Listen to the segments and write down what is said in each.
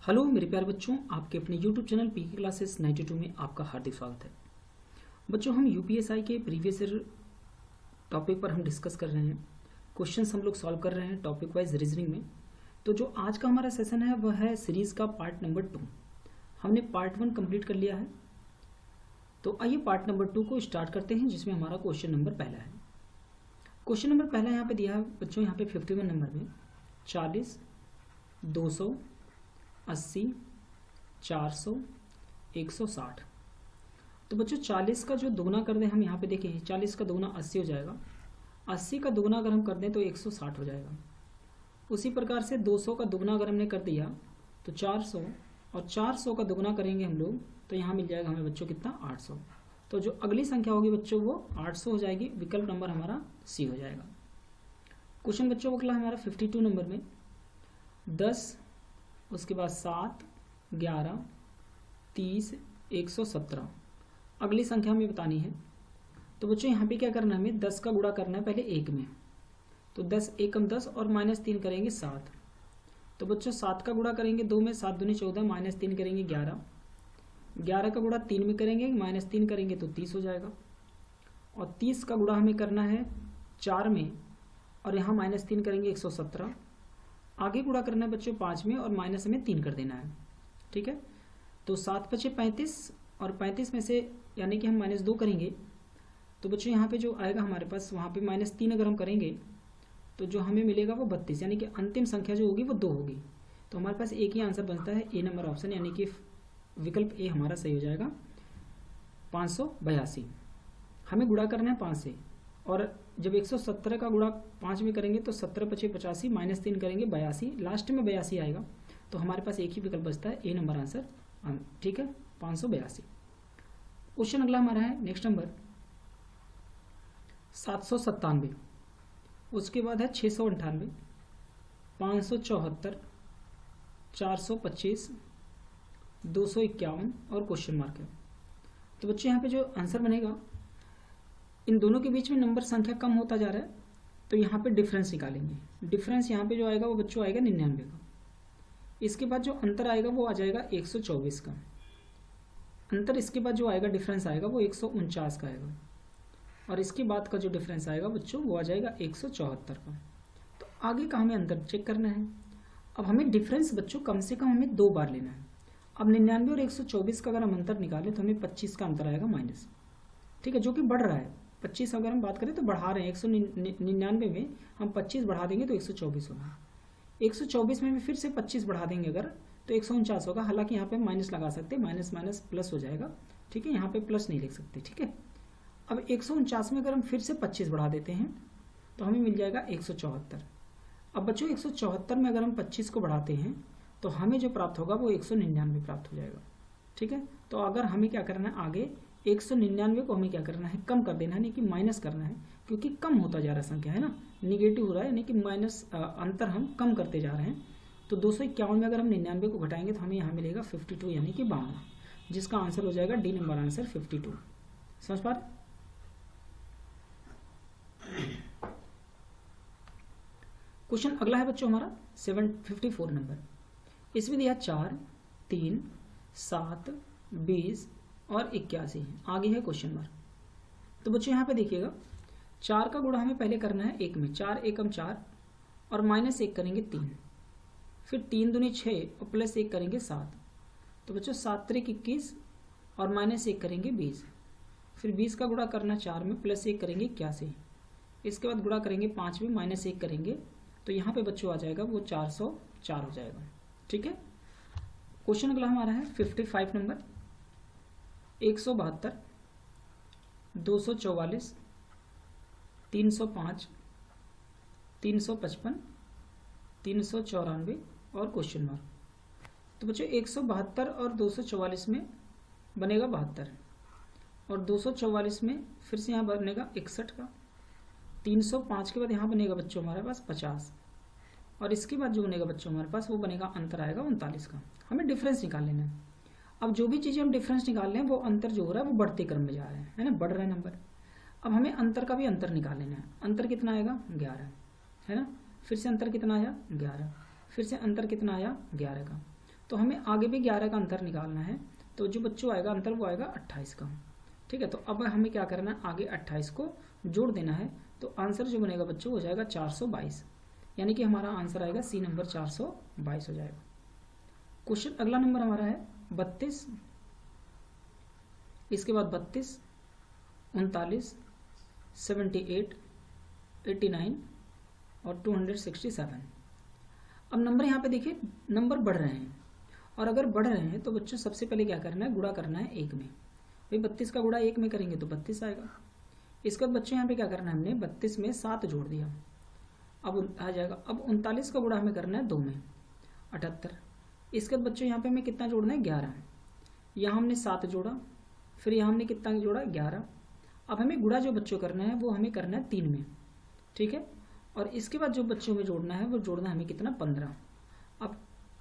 Hello मेरे प्यारे बच्चों, आपके अपने YouTube चैनल पीके क्लासेस 92 में आपका हार्दिक स्वागत है। बच्चों, हम यूपीएसआई के प्रीवियस ईयर टॉपिक पर हम डिस्कस कर रहे हैं। क्वेश्चंस हम लोग सॉल्व कर रहे हैं टॉपिक वाइज रीजनिंग में। तो जो आज का हमारा सेशन है वह है सीरीज का पार्ट नंबर 2। हमने पार्ट 1 कंप्लीट कर लिया है, तो आइए पार्ट नंबर 2 को स्टार्ट करते हैं, जिसमें हमारा क्वेश्चन नंबर पहला है। क्वेश्चन नंबर पहला यहाँ पे दिया है बच्चों, यहाँ पे 51 नंबर में 40, 200, 80, 400, 160। तो बच्चों 40 का जो दोगुना कर दें हम यहाँ पे देखें, 40 का दोगुना 80 हो जाएगा। 80 का दोगुना अगर हम कर दें तो 160 हो जाएगा। उसी प्रकार से 200 का दोगुना अगर हमने कर दिया तो 400, और 400 का दोगुना करेंगे हम लोग तो यहाँ मिल जाएगा हमें बच्चों कितना, 800। तो जो अगली संख्या होगी बच्चों वो 800 हो जाएगी। विकल्प नंबर हमारा सी हो जाएगा। क्वेश्चन बच्चों अगला हमारा 52 नंबर में 10, उसके बाद 7, 11, 30, 117 अगली संख्या हमें बतानी है। तो बच्चों यहाँ पे क्या करना है, हमें 10 का गुणा करना है पहले 1 में। तो 10 एकम 10 और -3 करेंगे 7। तो बच्चों 7 का गुणा करेंगे 2 में, 7 दूनी 14, -3 करेंगे 11। 11 का गुणा 3 में करेंगे, -3 करेंगे तो 30 हो जाएगा। और 30 का गुणा हमें करना है 4 में, और यहाँ -3 करेंगे 117। आगे गुणा करना है बच्चों 5 में, और माइनस में 3 कर देना है। ठीक है, तो 7 बचे 35, और 35 में से यानी कि हम -2 करेंगे तो बच्चों यहाँ पे जो आएगा हमारे पास, वहाँ पे -3 अगर हम करेंगे तो जो हमें मिलेगा वो 32, यानी कि अंतिम संख्या जो होगी वो 2 होगी। तो हमारे पास एक ही आंसर बनता है, ए नंबर ऑप्शन, यानी कि विकल्प ए हमारा सही हो जाएगा। 582 हमें गुणा करना है 5 से, और जब 117 का गुणा 5 में करेंगे तो 17 पचे 85, -3 करेंगे 82, लास्ट में 82 आएगा। तो हमारे पास एक ही विकल्प बचता है, ए नंबर आंसर। ठीक है, 582। क्वेश्चन अगला हमारा है नेक्स्ट नंबर 797, उसके बाद है 698, 574, 425, 251 और क्वेश्चन मार्क है। तो बच्चे यहाँ पे जो आंसर बनेगा, इन दोनों के बीच में नंबर संख्या कम होता जा रहा है, तो यहाँ पे डिफरेंस निकालेंगे। डिफरेंस यहाँ पे जो आएगा वो बच्चों आएगा 99 का। इसके बाद जो अंतर आएगा वो आ जाएगा 124 का। अंतर इसके बाद जो आएगा डिफरेंस आएगा वो 149 का आएगा, और इसके बाद का जो डिफरेंस आएगा बच्चों वो आ जाएगा 174 का। तो आगे का हमें अंतर चेक करना है। अब हमें डिफरेंस बच्चों कम से कम हमें 2 बार लेना है। अब 99 और 124 का अगर हम अंतर निकालें तो हमें 25 का अंतर आएगा माइनस। ठीक है, जो कि बढ़ रहा है। 25 अगर हम बात करें तो बढ़ा रहे हैं, 199 में हम 25 बढ़ा देंगे तो 124 होगा। 124 में भी फिर से 25 बढ़ा देंगे अगर तो 149 होगा। हालांकि यहाँ पे हम माइनस लगा सकते हैं, माइनस माइनस प्लस हो जाएगा। ठीक है, यहाँ पे प्लस नहीं लिख सकते। ठीक है, अब 149 में अगर हम फिर से 25 बढ़ा देते हैं तो हमें मिल जाएगा 174। अब बच्चों 174 में अगर हम 25 को बढ़ाते हैं तो हमें जो प्राप्त होगा वो 199 प्राप्त हो जाएगा। ठीक है, तो अगर हमें क्या करना है, आगे 199 को हमें क्या करना है, कम कर देना है, यानी कि माइनस करना है, क्योंकि कम होता जा रहा है संख्या, है ना, निगेटिव हो रहा है, यानी कि माइनस अंतर हम कम करते जा रहे हैं। तो 251 में अगर हम 99 को घटाएंगे तो हमें यहाँ मिलेगा 52, यानी कि 52, जिसका आंसर हो जाएगा डी नंबर आंसर 52। समझ पा रहे? क्वेश्चन अगला है बच्चों हमारा 754 नंबर। इसमें दिया 4, 3, 7, 20 और 81। आगे है क्वेश्चन मार्क। तो बच्चों यहाँ पे देखिएगा, 4 का गुणा हमें पहले करना है 1 में, 4 एकम 4, और -1 करेंगे 3, फिर 3 दूनी 6 और +1 करेंगे 7। तो बच्चों 7 त्रिक 21 और -1 करेंगे 20। फिर 20 का गुणा करना 4 में, +1 करेंगे 81। इसके बाद गुणा करेंगे 5 में, -1 करेंगे, तो यहाँ पे बच्चों आ जाएगा वो 404 हो जाएगा। ठीक है, क्वेश्चन अगला हमारा है 55 नंबर 172, 244, 305, 355, 394 और क्वेश्चन मार्क। तो बच्चों 172 और 244 में बनेगा 72, और 244 में फिर से यहाँ बनेगा 61 का। 305 के बाद यहाँ बनेगा बच्चों हमारे पास 50, और इसके बाद जो बनेगा बच्चों हमारे पास वो बनेगा, अंतर आएगा 39 का। हमें डिफरेंस निकाल लेना है। अब जो भी चीज़ें हम डिफरेंस निकाल रहे हैं वो अंतर जो हो रहा है वो बढ़ते क्रम में जा रहा है ना, बढ़ रहा है नंबर। अब हमें अंतर का भी अंतर निकाल लेना है। अंतर कितना आएगा, 11, है ना। फिर से अंतर कितना आया, 11, फिर से अंतर कितना आया, 11 का। तो हमें आगे भी 11 का अंतर निकालना है। तो जो बच्चों आएगा अंतर वो आएगा 28 का। ठीक है, तो अब हमें क्या करना है, आगे 28 को जोड़ देना है। तो आंसर जो बनेगा बच्चों हो जाएगा 422, यानी कि हमारा आंसर आएगा सी नंबर 422 हो जाएगा। क्वेश्चन अगला नंबर हमारा है 32, इसके बाद 32, 39, 78, 89 और 267। अब नंबर यहाँ पे देखिए, नंबर बढ़ रहे हैं, और अगर बढ़ रहे हैं तो बच्चों सबसे पहले क्या करना है, गुणा करना है 1 में। भाई 32 का गुणा 1 में करेंगे तो 32 आएगा। इसके बाद बच्चों यहाँ पे क्या करना है, हमने 32 में 7 जोड़ दिया, अब आ जाएगा। अब 39 का गुणा हमें करना है 2 में, 78। इसके बाद बच्चों यहाँ पे हमें कितना जोड़ना है, 11। यहाँ हमने 7 जोड़ा, फिर यहाँ हमने कितना जोड़ा, 11। अब हमें गुणा जो बच्चों करना है वो हमें करना है 3 में। ठीक है, और इसके बाद जो बच्चों में जोड़ना है वो जोड़ना है हमें कितना, 15। अब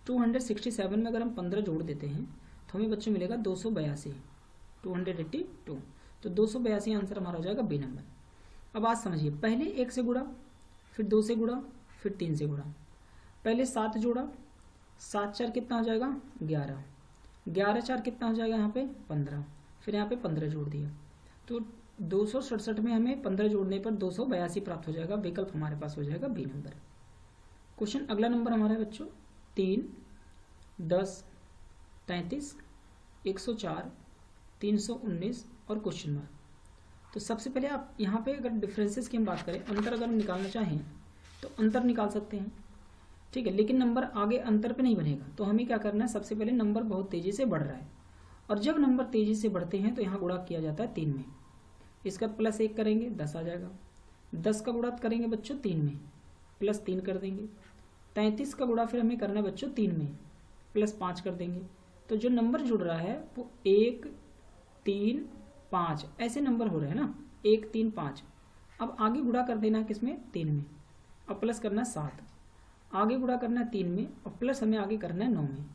267 में अगर हम 15 जोड़ देते हैं तो हमें बच्चों मिलेगा 282, 282। तो 282 आंसर हमारा हो जाएगा बी नंबर। अब आज समझिए, पहले 1 से गुणा, फिर 2 से गुणा, फिर 3 से गुणा। पहले 7 जोड़ा, 7 4 कितना हो जाएगा, 11। 11 4 कितना हो जाएगा यहाँ पे, 15। फिर यहाँ पे 15 जोड़ दिया, तो 267 में हमें 15 जोड़ने पर 282 प्राप्त हो जाएगा। विकल्प हमारे पास हो जाएगा बी नंबर। क्वेश्चन अगला नंबर हमारा है बच्चों 3, 10, 33, 104, 319 और क्वेश्चन मार्क। तो सबसे पहले आप यहाँ पे अगर डिफरेंसेस की हम बात करें, अंतर अगर हम निकालना चाहें तो अंतर निकाल सकते हैं। ठीक है, लेकिन नंबर आगे अंतर पे नहीं बनेगा। तो हमें क्या करना है, सबसे पहले नंबर बहुत तेजी से बढ़ रहा है, और जब नंबर तेजी से बढ़ते हैं तो यहाँ गुणा किया जाता है 3 में। इसका प्लस 1 करेंगे 10 आ जाएगा। 10 का गुणा करेंगे बच्चों 3 में, प्लस 3 कर देंगे। 33 का गुणा फिर हमें करना है बच्चों 3 में, प्लस 5 कर देंगे। तो जो नंबर जुड़ रहा है वो 1, 3, 5 ऐसे नंबर हो रहे हैं ना, 1, 3, 5। अब आगे गुणा कर देना है किसमें, 3 में, और प्लस करना है 7। आगे गुणा करना है 3 में, और प्लस हमें आगे करना है 9 में।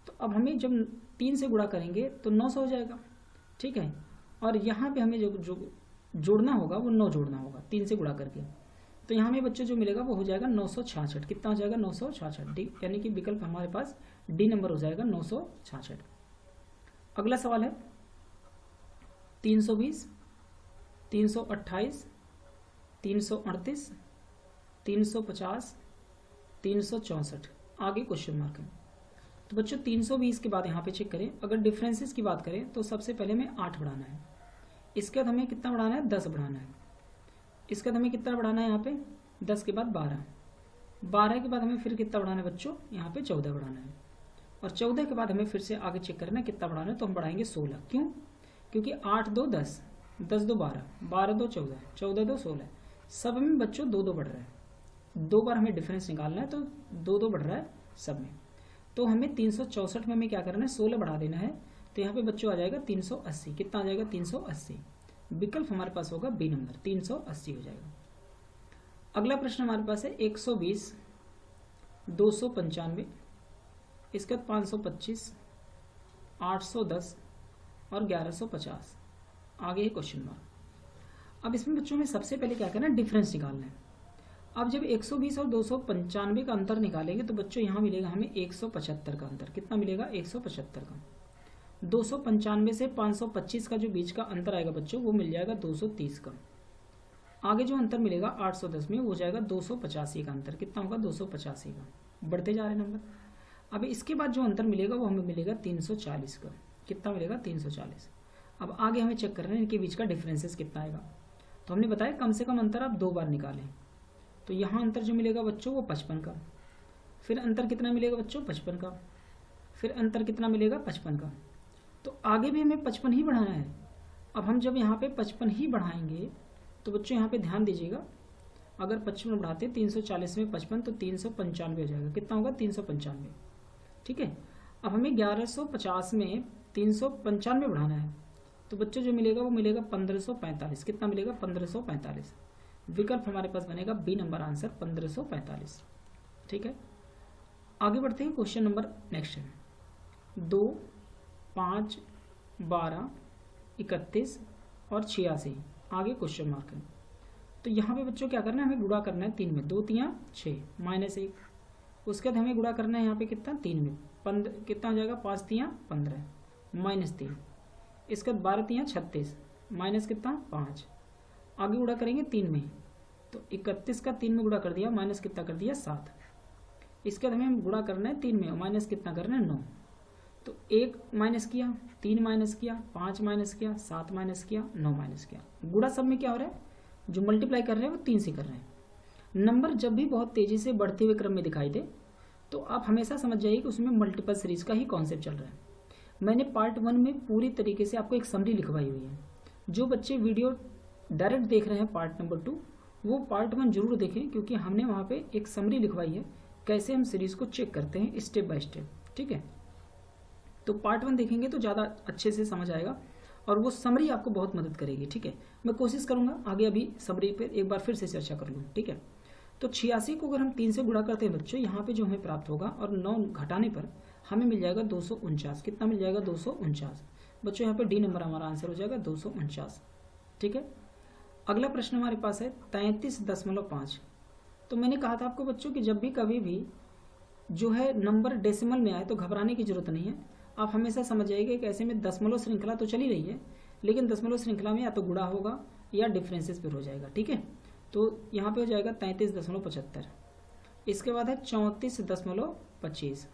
तो अब हमें जब 3 से गुणा करेंगे तो 900 हो जाएगा। ठीक है, और यहाँ पे हमें जो जोड़ना होगा वो 9 जोड़ना होगा 3 से गुणा करके। तो यहाँ में बच्चों जो मिलेगा वो हो जाएगा 966। कितना हो जाएगा, 966 डी, यानी कि विकल्प हमारे पास डी नंबर हो जाएगा 966। अगला सवाल है 320, 328, 338, 350, 364। आगे क्वेश्चन मार्क है। तो बच्चों 320 के बाद यहाँ पे चेक करें, अगर डिफरेंसेस की बात करें तो सबसे पहले हमें 8 बढ़ाना है। इसके बाद हमें कितना बढ़ाना है, 10 बढ़ाना है। इसके बाद हमें कितना बढ़ाना है यहाँ पे, 10 के बाद 12। 12 के बाद हमें फिर कितना बढ़ाना है बच्चों, यहाँ पे 14 बढ़ाना है। और 14 के बाद हमें फिर से आगे चेक करना है कितना बढ़ाना है, तो हम बढ़ाएंगे 16। क्यों, क्योंकि 8 2 10, 10 2 12, 12 2 14, 14 2 16, सब में बच्चों 2 2 बढ़ रहा है। 2 बार हमें डिफरेंस निकालना है, तो 2 2 बढ़ रहा है सब में। तो हमें 364 में हमें क्या करना है, 16 बढ़ा देना है। तो यहाँ पे बच्चों आ जाएगा 380। कितना आ जाएगा, 380। विकल्प हमारे पास होगा बी नंबर, 380 हो जाएगा। अगला प्रश्न हमारे पास है 120, 295, इसके बाद 525, 810 और 1150। आगे है क्वेश्चन मार्क। अब इसमें बच्चों में सबसे पहले क्या करना है, डिफरेंस निकालना है। अब जब 120 और 295 का अंतर निकालेंगे तो बच्चों यहाँ मिलेगा हमें 175 का अंतर। कितना मिलेगा, 175 का। 295 से 525 का जो बीच का अंतर आएगा बच्चों वो मिल जाएगा 230 का। आगे जो अंतर मिलेगा 810 में वो हो जाएगा 285 का अंतर। कितना होगा, 285 का। बढ़ते जा रहे नंबर। अब इसके बाद जो अंतर मिलेगा वो हमें मिलेगा 340 का। कितना मिलेगा, 340। अब आगे हमें चेक करना है इनके बीच का डिफरेंसेस कितना आएगा। तो हमने बताया कम से कम अंतर आप 2 बार निकालें। तो यहाँ अंतर जो मिलेगा बच्चों वो 55 का। फिर अंतर कितना मिलेगा बच्चों, 55 का। फिर अंतर कितना मिलेगा, 55 का। तो आगे भी हमें 55 ही बढ़ाना है। अब हम जब यहाँ पे 55 ही बढ़ाएंगे तो बच्चों यहाँ पे ध्यान दीजिएगा, अगर 55 बढ़ाते 340 में 55 तो 395 हो जाएगा। कितना होगा, 395। ठीक है, अब हमें 1150 में 395 बढ़ाना है। तो बच्चों जो मिलेगा वो मिलेगा 1545। कितना मिलेगा, 1545। विकल्प हमारे पास बनेगा बी नंबर आंसर, 1545। ठीक है, आगे बढ़ते हैं। क्वेश्चन नंबर नेक्स्ट है 2, 5, 12, 31 और 86। आगे क्वेश्चन मार्क है। तो यहाँ पे बच्चों क्या करना है, हमें गुणा करना है 3 में। 2 3 6 -1। उसके बाद हमें गुणा करना है यहाँ पे कितना, 3 में। कितना हो जाएगा, 5 तियाँ 15 -3, इसके बाद 12 तियाँ 36 माइनस कितना 5, आगे गुणा करेंगे 3 में, तो 31 का 3 में गुणा कर दिया, माइनस कितना कर दिया 7, इसके बाद हमें गुणा करना है 3 में, माइनस कितना करना है 9, तो 1 माइनस किया, 3 माइनस किया, 5 माइनस किया, 7 माइनस किया, 9 माइनस किया। गुणा सब में क्या हो रहा है, जो मल्टीप्लाई कर रहे हैं वो 3 से कर रहे हैं। नंबर जब भी बहुत तेजी से बढ़ते हुए क्रम में दिखाई दे तो आप हमेशा समझ जाइए कि उसमें मल्टीपल सीरीज का ही कॉन्सेप्ट चल रहा है। मैंने पार्ट 1 में पूरी तरीके से आपको एक समरी लिखवाई हुई है। जो बच्चे वीडियो डायरेक्ट देख रहे हैं पार्ट नंबर 2, वो पार्ट 1 जरूर देखें, क्योंकि हमने वहाँ पे एक समरी लिखवाई है कैसे हम सीरीज को चेक करते हैं स्टेप बाय स्टेप। ठीक है, तो पार्ट 1 देखेंगे तो ज़्यादा अच्छे से समझ आएगा और वो समरी आपको बहुत मदद करेगी। ठीक है, मैं कोशिश करूँगा आगे अभी समरी पर एक बार फिर से चर्चा कर लूँ। ठीक है, तो 86 को अगर हम 3 से गुणा करते हैं बच्चों, यहाँ पे जो हमें प्राप्त होगा और 9 घटाने पर हमें मिल जाएगा 249। कितना मिल जाएगा 249 बच्चों, यहाँ पे डी नंबर हमारा आंसर हो जाएगा 249। ठीक है, अगला प्रश्न हमारे पास है 33.5। तो मैंने कहा था आपको बच्चों कि जब भी कभी भी जो है नंबर डेसिमल में आए तो घबराने की जरूरत नहीं है। आप हमेशा समझ जाइएगा कि ऐसे में दशमलव श्रृंखला तो चली रही है, लेकिन दशमलव श्रृंखला में या तो गुणा होगा या डिफरेंसेस पर हो जाएगा। ठीक है, तो यहाँ पे हो जाएगा 33.75, इसके बाद है 34.25,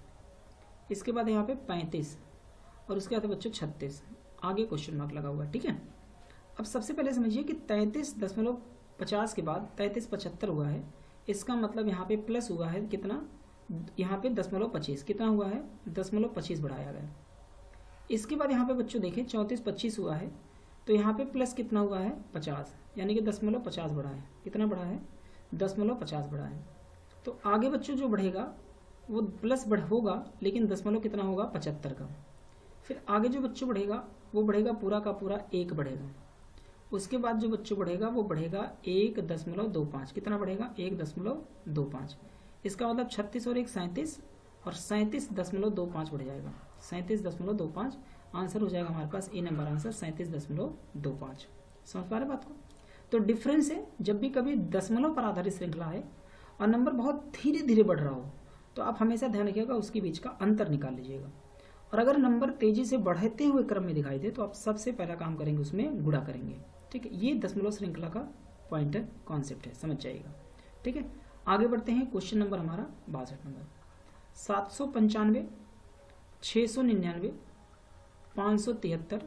इसके बाद यहाँ पे 35 और उसके बाद है बच्चों 36, आगे क्वेश्चन मार्क लगा हुआ है। ठीक है, अब सबसे पहले समझिए कि 33.50 के बाद 33.75 हुआ है, इसका मतलब यहाँ पे प्लस हुआ है कितना, यहाँ पे 0.25 कितना हुआ है 0.25 बढ़ाया गया। इसके बाद यहाँ पे बच्चों देखें 34.25 हुआ है, तो यहाँ पे प्लस कितना हुआ है 50, यानी कि 0.50 बढ़ा है। कितना बढ़ा है 0.50 बढ़ा है। तो आगे बच्चों जो बढ़ेगा वो प्लस होगा, लेकिन दशमलव कितना होगा 75 का। फिर आगे जो बच्चों बढ़ेगा वो बढ़ेगा पूरा का पूरा 1 बढ़ेगा। उसके बाद जो बच्चों बढ़ेगा वो बढ़ेगा 1.25, कितना बढ़ेगा 1.25। इसका मतलब 36 और 1 37 और 37.25 बढ़ जाएगा, 37.25 आंसर हो जाएगा हमारे पास ए नंबर आंसर 37.25। समझ पा रहे बात को। तो डिफरेंस है, जब भी कभी दशमलव पर आधारित श्रृंखला है और नंबर बहुत धीरे धीरे बढ़ रहा हो तो आप हमेशा ध्यान रखिएगा उसके बीच का अंतर निकाल लीजिएगा। और अगर नंबर तेजी से बढ़ते हुए क्रम में दिखाई दे तो आप सबसे पहला काम करेंगे उसमें गुणा करेंगे। ठीक है, ये दशमलव श्रृंखला का पॉइंट है, कॉन्सेप्ट है, समझ जाइएगा। ठीक है, आगे बढ़ते हैं। क्वेश्चन नंबर हमारा 62 नंबर 795, 699, 573,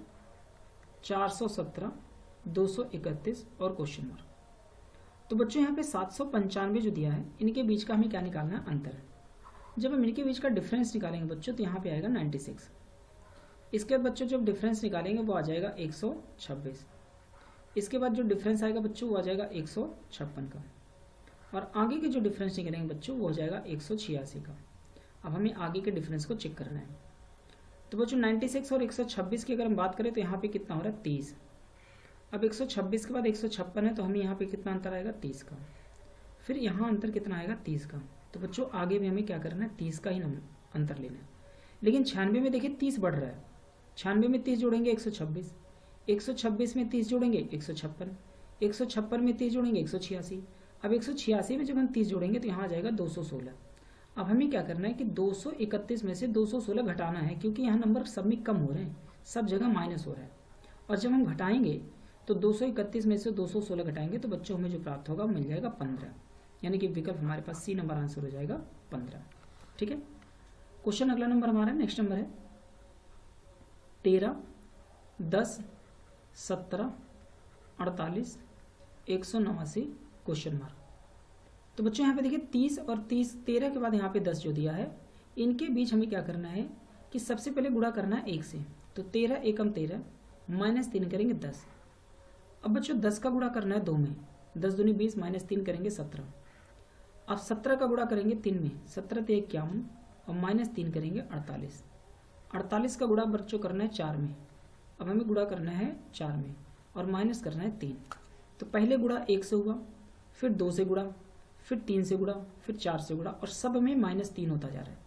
417, 231 और क्वेश्चन मार्क। तो बच्चों यहाँ पे 795 जो दिया है, इनके बीच का हमें क्या निकालना है, अंतर। जब हम इनके बीच का डिफरेंस निकालेंगे बच्चों तो यहाँ पे आएगा 96। इसके बाद बच्चों जब डिफरेंस निकालेंगे वो आ जाएगा 126। इसके बाद जो डिफरेंस आएगा बच्चों वो आ जाएगा 156 का, और आगे के जो डिफरेंस निकालेंगे बच्चों वो हो जाएगा 186 का। अब हमें आगे के डिफरेंस को चेक करना है। तो बच्चों 96 और 126 की अगर हम बात करें तो यहाँ पे कितना हो रहा है 30। अब 126 के बाद 156 है तो हमें यहाँ पे कितना अंतर आएगा 30 का। फिर यहाँ अंतर कितना आएगा 30 का। तो बच्चों आगे भी हमें क्या करना है 30 का ही अंतर लेना है। लेकिन 96 में देखिए 30 बढ़ रहा है, 96 में 30 जोड़ेंगे 126, 126 में 30 जोड़ेंगे 156, 156 में 30 जोड़ेंगे 186। अब 186 में जब हम 30 जोड़ेंगे तो यहाँ आ जाएगा 216। अब हमें क्या करना है कि 231 में से 216 घटाना है, क्योंकि यहाँ नंबर सब में कम हो रहे हैं, सब जगह माइनस हो रहा है। और जब हम घटाएंगे तो 231 में से 216 घटाएंगे तो बच्चों हमें जो प्राप्त होगा मिल जाएगा 15, यानी कि विकल्प हमारे पास सी नंबर आंसर हो जाएगा 15। ठीक है, क्वेश्चन अगला नंबर हमारा नेक्स्ट नंबर है 13, 10, 17, 48, 189 क्वेश्चन मार्क। तो बच्चों यहाँ पे देखिए 30 और 13 के बाद यहाँ पे 10 जो दिया है, इनके बीच हमें क्या करना है कि सबसे पहले गुणा करना है 1 से। तो 13 एकम 13 माइनस 3 करेंगे 10। अब बच्चों 10 का गुणा करना है 2 में, 10 दूनी 20 माइनस 3 करेंगे 17। अब 17 का गुणा करेंगे 3 में, 17 ते 51 और माइनस 3 करेंगे 48। 48 का गुणा बच्चों करना है 4 में, अब हमें गुणा करना है 4 में और माइनस करना है 3। तो पहले गुणा 1 से हुआ, फिर 2 से गुणा, फिर 3 से गुणा, फिर 4 से गुणा और सब में -3 होता जा रहा है।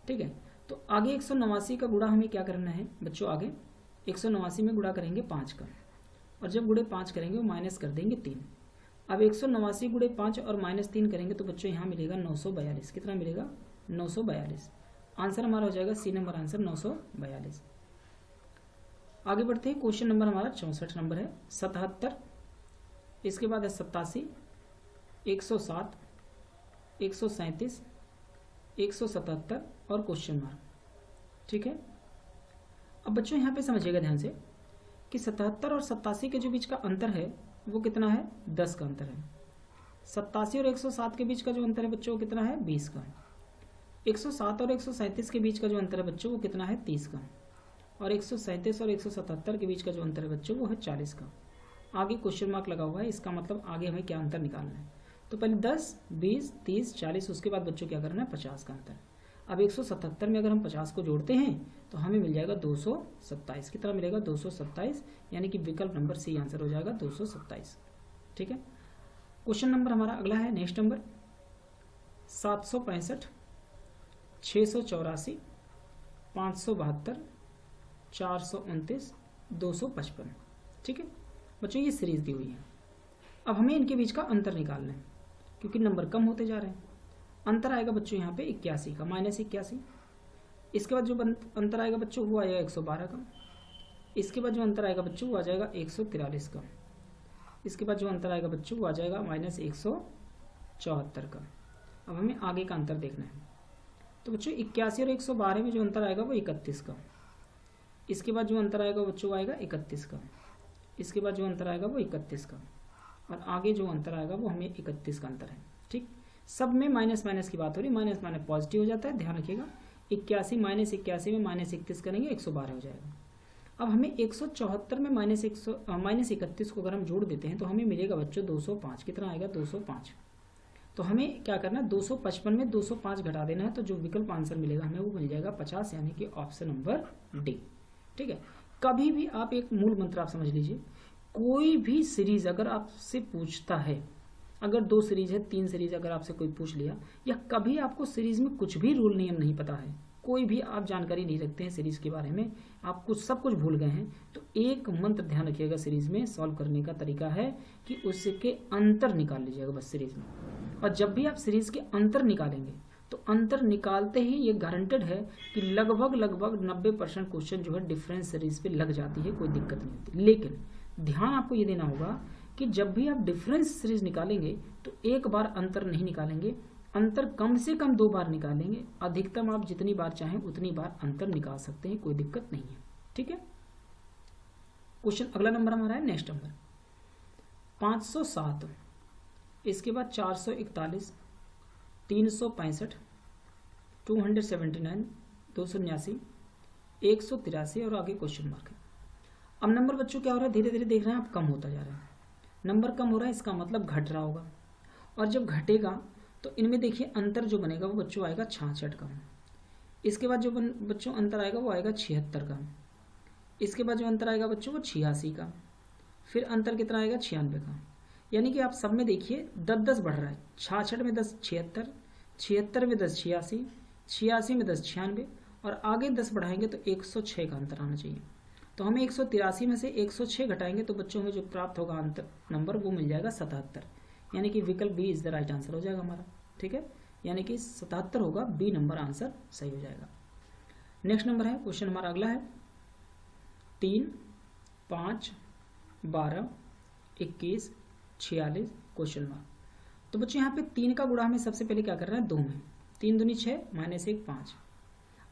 ठीक है, तो आगे 189 का गुणा हमें क्या करना है बच्चों, आगे 189 में गुणा करेंगे 5 का, और जब गुणे 5 करेंगे वो माइनस कर देंगे 3। अब 189 गुणे 5 और -3 करेंगे तो बच्चों यहाँ मिलेगा 942। कितना मिलेगा 942। आंसर हमारा हो जाएगा सी नंबर आंसर 942। आगे बढ़ते हैं, क्वेश्चन नंबर हमारा 64 नंबर है। 77, इसके बाद है 87, 107, 137, 177 और क्वेश्चन मार्क। ठीक है, अब बच्चों यहाँ पे समझिएगा ध्यान से कि 77 और 87 के जो बीच का अंतर है वो कितना है, 10 का अंतर है। 87 और 107 के बीच का जो अंतर है बच्चों वो कितना है, 20 का। 107 और 137 के बीच का जो अंतर है बच्चों वो कितना है, 30 का। और 137 और 177 के बीच का जो अंतर है बच्चों वो है 40 का। आगे क्वेश्चन मार्क लगा हुआ है, इसका मतलब आगे हमें क्या अंतर निकालना है। तो पहले 10, 20, 30, 40, उसके बाद बच्चों क्या करना है, 50 का अंतर। अब 177 में अगर हम 50 को जोड़ते हैं तो हमें मिल जाएगा 227। कितना मिलेगा, 227, यानी कि विकल्प नंबर सी आंसर हो जाएगा 227। ठीक है, क्वेश्चन नंबर हमारा अगला है, नेक्स्ट नंबर 765, 684, 572, 429, 255। ठीक है बच्चों, ये सीरीज दी हुई है। अब हमें इनके बीच का अंतर निकालना है क्योंकि नंबर कम होते जा रहे हैं। अंतर आएगा बच्चों यहाँ पे 81 का, -81। इसके बाद जो अंतर आएगा बच्चों वो आएगा 112 का। इसके बाद जो अंतर आएगा बच्चों वो आ जाएगा 143 का। इसके बाद जो अंतर आएगा बच्चों वो आ जाएगा -174 का। अब हमें आगे का अंतर देखना है। तो बच्चों 81 और 112 में जो अंतर आएगा वो 31 का। इसके बाद जो अंतर आएगा बच्चों आएगा 31 का। इसके बाद जो अंतर आएगा वो 31 का। और आगे जो अंतर आएगा वो हमें 31 का अंतर है। ठीक, सब में माइनस माइनस की बात हो रही, माइनस माइनस पॉजिटिव हो जाता है, ध्यान रखिएगा। 81 -81 में -31 करेंगे 112 हो जाएगा। अब हमें 174 में -31 को अगर हम जोड़ देते हैं तो हमें मिलेगा बच्चों 205। कितना आएगा, 205। तो हमें क्या करना है, 255 में 205 घटा देना है, तो जो विकल्प आंसर मिलेगा हमें वो मिल जाएगा 50, यानी कि ऑप्शन नंबर डी। ठीक है, कभी भी आप एक मूल मंत्र आप समझ लीजिए, कोई भी सीरीज अगर आपसे पूछता है, अगर 2 सीरीज है, 3 सीरीज अगर आपसे कोई पूछ लिया, या कभी आपको सीरीज में कुछ भी रूल नियम नहीं पता है, कोई भी आप जानकारी नहीं रखते हैं सीरीज के बारे में, आप कुछ सब कुछ भूल गए हैं, तो एक मंत्र ध्यान रखिएगा सीरीज में सॉल्व करने का तरीका है कि उसके अंतर निकाल लीजिएगा बस सीरीज में। और जब भी आप सीरीज के अंतर निकालेंगे तो अंतर निकालते ही ये गारंटेड है कि लगभग 90% क्वेश्चन जो है डिफरेंस सीरीज पे लग जाती है, कोई दिक्कत नहीं होती। लेकिन ध्यान आपको ये देना होगा कि जब भी आप डिफरेंस सीरीज निकालेंगे तो एक बार अंतर नहीं निकालेंगे, अंतर कम से कम 2 बार निकालेंगे। अधिकतम आप जितनी बार चाहें उतनी बार अंतर निकाल सकते हैं, कोई दिक्कत नहीं है। ठीक है, क्वेश्चन अगला नंबर हमारा है, नेक्स्ट नंबर 507, इसके बाद 441, 365, 279, 279, 183 और आगे क्वेश्चन मार्क है। अब नंबर बच्चों क्या हो रहा है, धीरे धीरे देख रहे हैं आप, कम होता जा रहा है। नंबर कम हो रहा है, इसका मतलब घट रहा होगा। और जब घटेगा तो इनमें देखिए अंतर जो बनेगा वो बच्चों आएगा 66 का। इसके बाद जो बच्चों अंतर आएगा वो आएगा 76 का। इसके बाद जो अंतर आएगा बच्चों वो 86 का। फिर अंतर कितना आएगा, 96 का। यानी कि आप सब में देखिए 10-10 बढ़ रहा है। 66 में 10 76, 76 में 10 86, 86 में 10 96 और आगे 10 बढ़ाएंगे तो 106 का अंतर आना चाहिए। तो हमें 183 में से 106 घटाएंगे तो बच्चों में जो प्राप्त होगा अंतर नंबर वो मिल जाएगा 77, यानी कि विकल्प B is the right answer हो जाएगा हमारा। ठीक है, यानी कि 77 होगा, बी नंबर आंसर सही हो जाएगा। नेक्स्ट नंबर है, क्वेश्चन हमारा अगला है 3, 5, 12, 21, 46 क्वेश्चन मार्क। तो बच्चों यहाँ पे 3 का गुणा हमें सबसे पहले क्या करना है, 2 में। 3 दूनी 6 -1 5।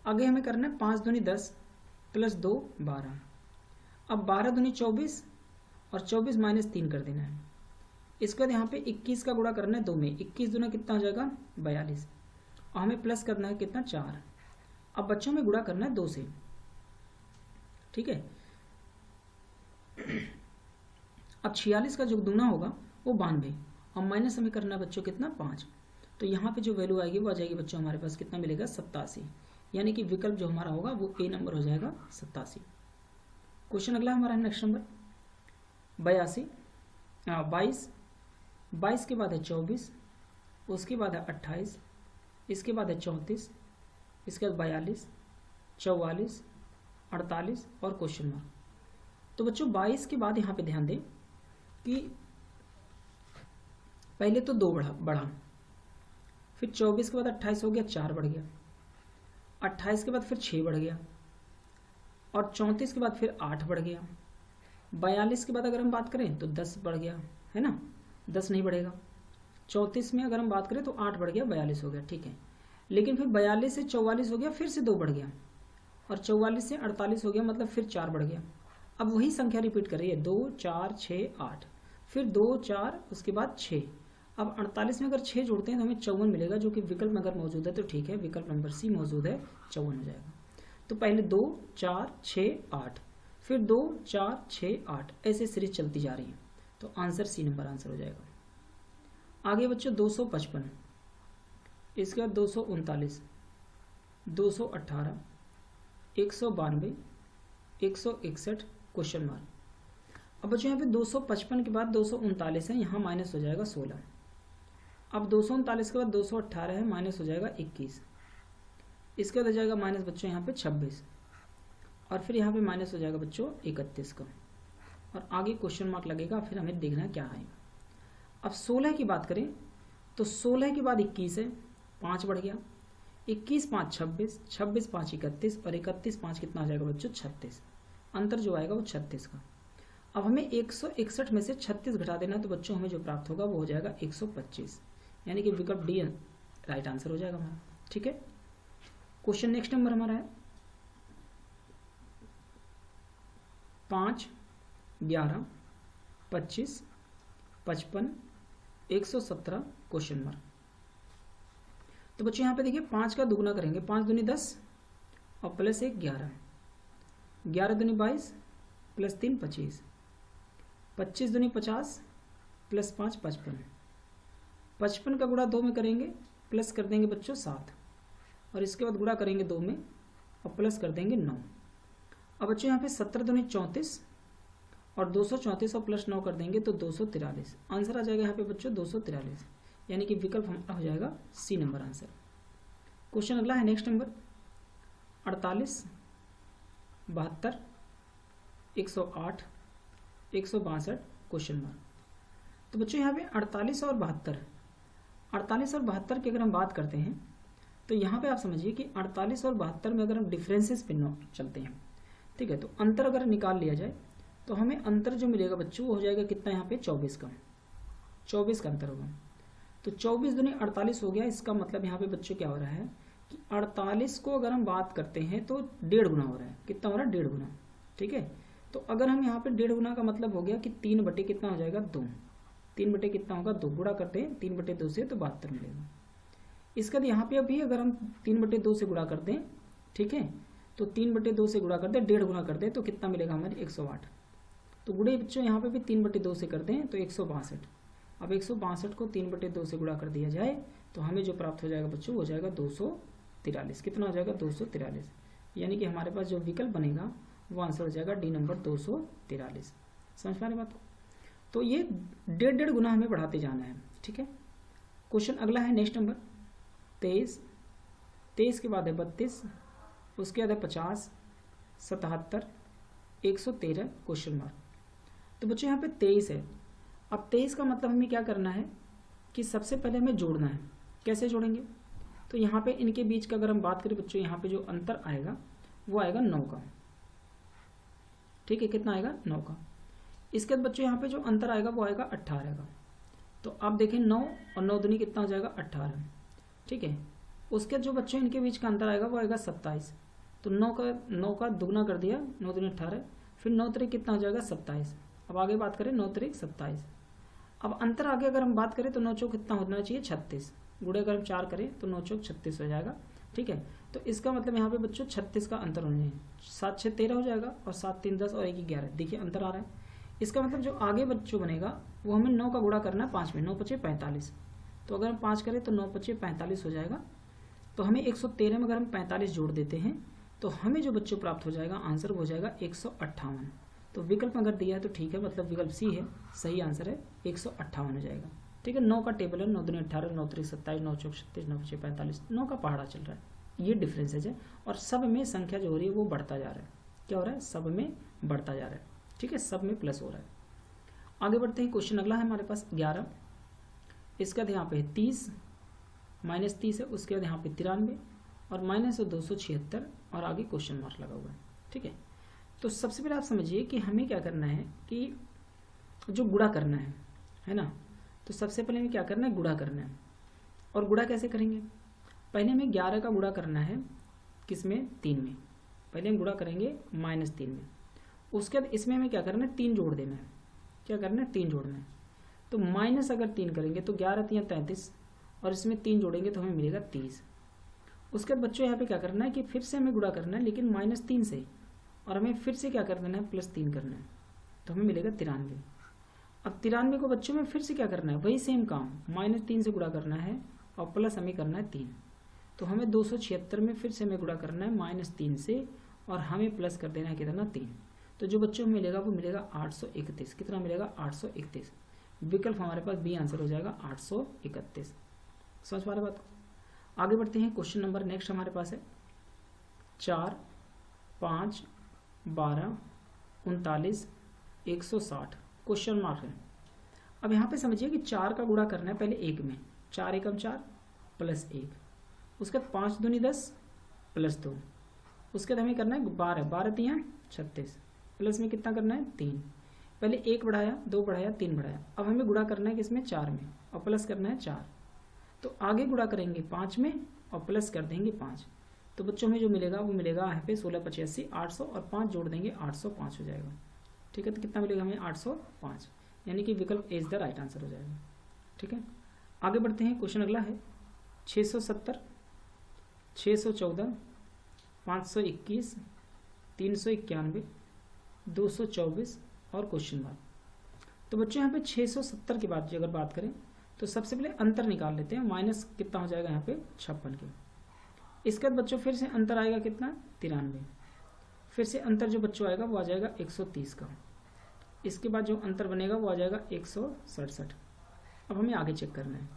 आगे हमें करना है 5 दूनी 10 + 2 12। अब 12 दूनी 24 और 24 -3 कर देना है। इसके बाद यहाँ पे 21 का गुणा करना है 2 में। 21 दूना कितना हो जाएगा, 42। और हमें प्लस करना है कितना, 4। अब बच्चों में गुणा करना है 2 से। ठीक है, अब 46 का जो दूना होगा वो 92 और माइनस हमें करना है बच्चों कितना, 5। तो यहाँ पे जो वैल्यू आएगी वो आ जाएगी बच्चों हमारे पास कितना मिलेगा, 87। यानी कि विकल्प जो हमारा होगा वो ए नंबर हो जाएगा 87। क्वेश्चन अगला हमारा नेक्स्ट नंबर 22, 22 के बाद है 24, उसके बाद है 28, इसके बाद है 34, इसके बाद 42, 44, 48 और क्वेश्चन मार्क। तो बच्चों 22 के बाद यहाँ पे ध्यान दें कि पहले तो 2 बढ़ा, फिर 24 के बाद 28 हो गया, 4 बढ़ गया, 28 के बाद फिर 6 बढ़ गया, और 34 के बाद फिर 8 बढ़ गया, 42 के बाद अगर हम बात करें तो 10 बढ़ गया, है ना, 10 नहीं बढ़ेगा। 34 में अगर हम बात करें तो 8 बढ़ गया, 42 हो गया, ठीक है। लेकिन फिर 42 से 44 हो गया, फिर से 2 बढ़ गया, और 44 से 48 हो गया, मतलब फिर 4 बढ़ गया। अब वही संख्या रिपीट कर रही है, 2 4 6 8, फिर 2 4, उसके बाद 6। अब 48 में अगर 6 जोड़ते हैं तो हमें 54 मिलेगा, जो कि विकल्प में अगर मौजूद है तो ठीक है, विकल्प नंबर सी मौजूद है, 54 हो जाएगा। तो पहले 2 4 6 8, फिर 2 4 6 8, ऐसे सीरीज चलती जा रही है, तो आंसर सी नंबर आंसर हो जाएगा। आगे बच्चों 255, इसके बाद 239, 218, 192, 161, क्वेश्चन मार्क। अब बच्चों यहाँ पे 255 के बाद 239 है, यहाँ माइनस हो जाएगा 16। अब 239 के बाद 218 है, माइनस हो जाएगा 21। इसके बाद हो जाएगा माइनस बच्चों यहाँ पे 26, और फिर यहाँ पे माइनस हो जाएगा बच्चों 31 का, और आगे क्वेश्चन मार्क लगेगा, फिर हमें देखना क्या है। अब 16 की बात करें तो 16 के बाद 21 है, 5 बढ़ गया, 21 5 26, 26 5 31, और 31 5 कितना आ जाएगा बच्चों 36। अंतर जो आएगा वो 36 का। अब हमें 161 में से 36 घटा देना, तो बच्चों हमें जो प्राप्त होगा वो हो जाएगा 125, यानी कि विकल्प डी राइट आंसर हो जाएगा हमारा, ठीक है। क्वेश्चन नेक्स्ट नंबर हमारा है 5 11 25 55 117, क्वेश्चन मार्क। तो बच्चों यहाँ पे देखिए 5 का दुगुना करेंगे, 5 दूनी 10, और प्लस 1 11, 11 दूनी 22, प्लस 3 25, 25 दूनी 50, प्लस 5 55, 55 का गुणा 2 में करेंगे, प्लस कर देंगे बच्चों 7, और इसके बाद गुणा करेंगे 2 में और प्लस कर देंगे 9। अब बच्चों यहाँ पे 17 दूनी 34, और 234 और प्लस 9 कर देंगे तो 243। आंसर आ जाएगा यहाँ पे बच्चों 243, यानी कि विकल्प हमारा हो जाएगा सी नंबर आंसर। क्वेश्चन अगला है नेक्स्ट नंबर 48 72 108 162, क्वेश्चन मार्क। तो बच्चों यहाँ पे 48 और 72, 48 और 72 की अगर हम बात करते हैं तो यहाँ पे आप समझिए कि 48 और 72 में अगर हम डिफरेंसेस पे चलते हैं, ठीक है, तो अंतर अगर निकाल लिया जाए तो हमें अंतर जो मिलेगा बच्चों वो हो जाएगा कितना, यहाँ पे 24 का, 24 का अंतर होगा। तो 24 दूनी 48 हो गया। इसका मतलब यहाँ पे बच्चों क्या हो रहा है कि 48 को अगर हम बात करते हैं तो 1.5 गुना हो रहा है। कितना हो रहा है? 1.5 गुना, ठीक है। तो अगर हम यहाँ पे 1.5 गुना का मतलब हो गया कि 3 बटे कितना हो जाएगा 2, 3 बटे कितना होगा 2, गुणा करते हैं 3 बटे 2 से तो 72 मिलेगा। इसका यहाँ पे अभी अगर हम 3 बटे 2 से गुणा कर दें, ठीक है, तो 3 बटे 2 से गुणा कर दें, 1.5 गुना कर दें तो कितना मिलेगा हमारे 108। तो गुणे बच्चों यहाँ पे भी 3 बटे 2 से कर दें तो 162। अब 162 को 3 बटे 2 से गुणा कर दिया जाए तो हमें जो प्राप्त हो जाएगा बच्चों वो हो जाएगा 243। कितना हो जाएगा 243, यानी कि हमारे पास जो विकल्प बनेगा वो आंसर हो जाएगा डी नंबर 243। समझ पा रहे बात को? तो ये 1.5 गुना हमें बढ़ाते जाना है, ठीक है। क्वेश्चन अगला है नेक्स्ट नंबर 23, 23 के बाद है 32, उसके बाद है 50, 77, 113, क्वेश्चन मार्क। तो बच्चों यहाँ पे 23 है। अब 23 का मतलब हमें क्या करना है कि सबसे पहले हमें जोड़ना है। कैसे जोड़ेंगे? तो यहाँ पे इनके बीच का अगर हम बात करें बच्चों, यहाँ पे जो अंतर आएगा वो आएगा 9 का, ठीक है। कितना आएगा? 9 का। इसके बाद बच्चों यहाँ पे जो अंतर आएगा वो आएगा 18 का। तो आप देखें 9 और 9 दूनी कितना हो जाएगा 18, ठीक है। उसके जो बच्चों इनके बीच का अंतर आएगा वो आएगा 27। तो 9 का दुगना कर दिया, 9 दूनी 18, फिर 9 त्रिक कितना हो जाएगा 27। अब आगे बात करें 9 त्रिक 27। अब अंतर आगे अगर हम बात करें तो 9 चौक कितना होना चाहिए 36, गुणे अगर हम 4 करें तो 9 चौक 36 हो जाएगा, ठीक है। तो इसका मतलब यहाँ पे बच्चों 36 का अंतर होना है। 7 6 13 हो जाएगा और 7 3 10 और 1 11, देखिए अंतर आ रहा है। इसका मतलब जो आगे बच्चों बनेगा वो हमें 9 का गुणा करना है 5 में, 9 5 45। तो अगर हम 5 करें तो 9 5 45 हो जाएगा। तो हमें 113 में अगर हम 45 जोड़ देते हैं तो हमें जो बच्चों प्राप्त हो जाएगा आंसर वो हो जाएगा 158। तो विकल्प अगर दिया है तो ठीक है, मतलब विकल्प सी है, सही आंसर है 158 हो जाएगा, ठीक है। 9 का टेबल है, 9 दूनी 18, 9 त्रिक 27, 9 चौक 36, 9 5 45, 9 का पहाड़ा चल रहा है। ये डिफरेंसेज है और सब में संख्या जो हो रही है वो बढ़ता जा रहा है। क्या हो रहा है? सब में बढ़ता जा रहा है, ठीक है, सब में प्लस हो रहा है। आगे बढ़ते हैं। क्वेश्चन अगला है हमारे पास 11, इसके बाद यहाँ पे 30 -30 है, उसके बाद यहाँ पे 93 और माइनस 276 और आगे क्वेश्चन मार्क लगा हुआ है। ठीक है, तो सबसे पहले आप समझिए कि हमें क्या करना है कि जो गुणा करना है ना, तो सबसे पहले हमें क्या करना है, गुणा करना है। और गुणा कैसे करेंगे, पहले हमें 11 का गुणा करना है किसमें, 3 में। पहले हम गुणा करेंगे -3 में, उसके बाद इसमें हमें क्या करना है, 3 जोड़ देना है। क्या करना है, 3 जोड़ना है। तो माइनस अगर 3 करेंगे तो 11 3 33 और इसमें 3 जोड़ेंगे तो हमें मिलेगा 30। उसके बाद बच्चों यहाँ पे क्या करना है कि फिर से हमें गुणा करना है लेकिन -3 से, और हमें फिर से क्या कर देना है, +3 करना है, तो हमें मिलेगा 93। अब 93 को बच्चों में फिर से क्या करना है, वही सेम काम, -3 से गुणा करना है और प्लस हमें करना है 3। तो हमें 276 में फिर से हमें गुणा करना है -3 से और हमें प्लस कर देना है कितना, 3। तो जो बच्चों में मिलेगा वो मिलेगा 831। कितना मिलेगा, 831। विकल्प हमारे पास बी आंसर हो जाएगा 831। समझ पा रहे बात को। आगे बढ़ते हैं, क्वेश्चन नंबर नेक्स्ट हमारे पास है 4, 5, 12, 39, 160 क्वेश्चन मार्क है। अब यहाँ पे समझिए कि 4 का गुणा करना है पहले 1 में, 4 एकम 4 प्लस 1, उसके बाद 5 दूनी 10 प्लस 2, उसके बाद हमें करना है 12, 12 3 36 प्लस में कितना करना है, 3। पहले 1 बढ़ाया, 2 बढ़ाया, 3 बढ़ाया। अब हमें गुणा करना है किसमें, 4 में, और प्लस करना है 4। तो आगे गुणा करेंगे 5 में और प्लस कर देंगे 5। तो बच्चों में जो मिलेगा वो मिलेगा यहाँ पे 16 85 800 और 5 जोड़ देंगे 805 हो जाएगा। ठीक है, तो कितना मिलेगा हमें, 805, यानी कि विकल्प ए इज द राइट आंसर हो जाएगा। ठीक है, आगे बढ़ते हैं, क्वेश्चन अगला है 670, 614, 521, 391, 224 और क्वेश्चन मार्क। तो बच्चों यहाँ पे 670 की बात अगर बात करें तो सबसे पहले अंतर निकाल लेते हैं, माइनस कितना हो जाएगा यहाँ पे 56 के। इसके बाद बच्चों फिर से अंतर आएगा कितना, 93। फिर से अंतर जो बच्चों आएगा वो आ जाएगा 130 का। इसके बाद जो अंतर बनेगा वो आ जाएगा 167। अब हमें आगे चेक करना है,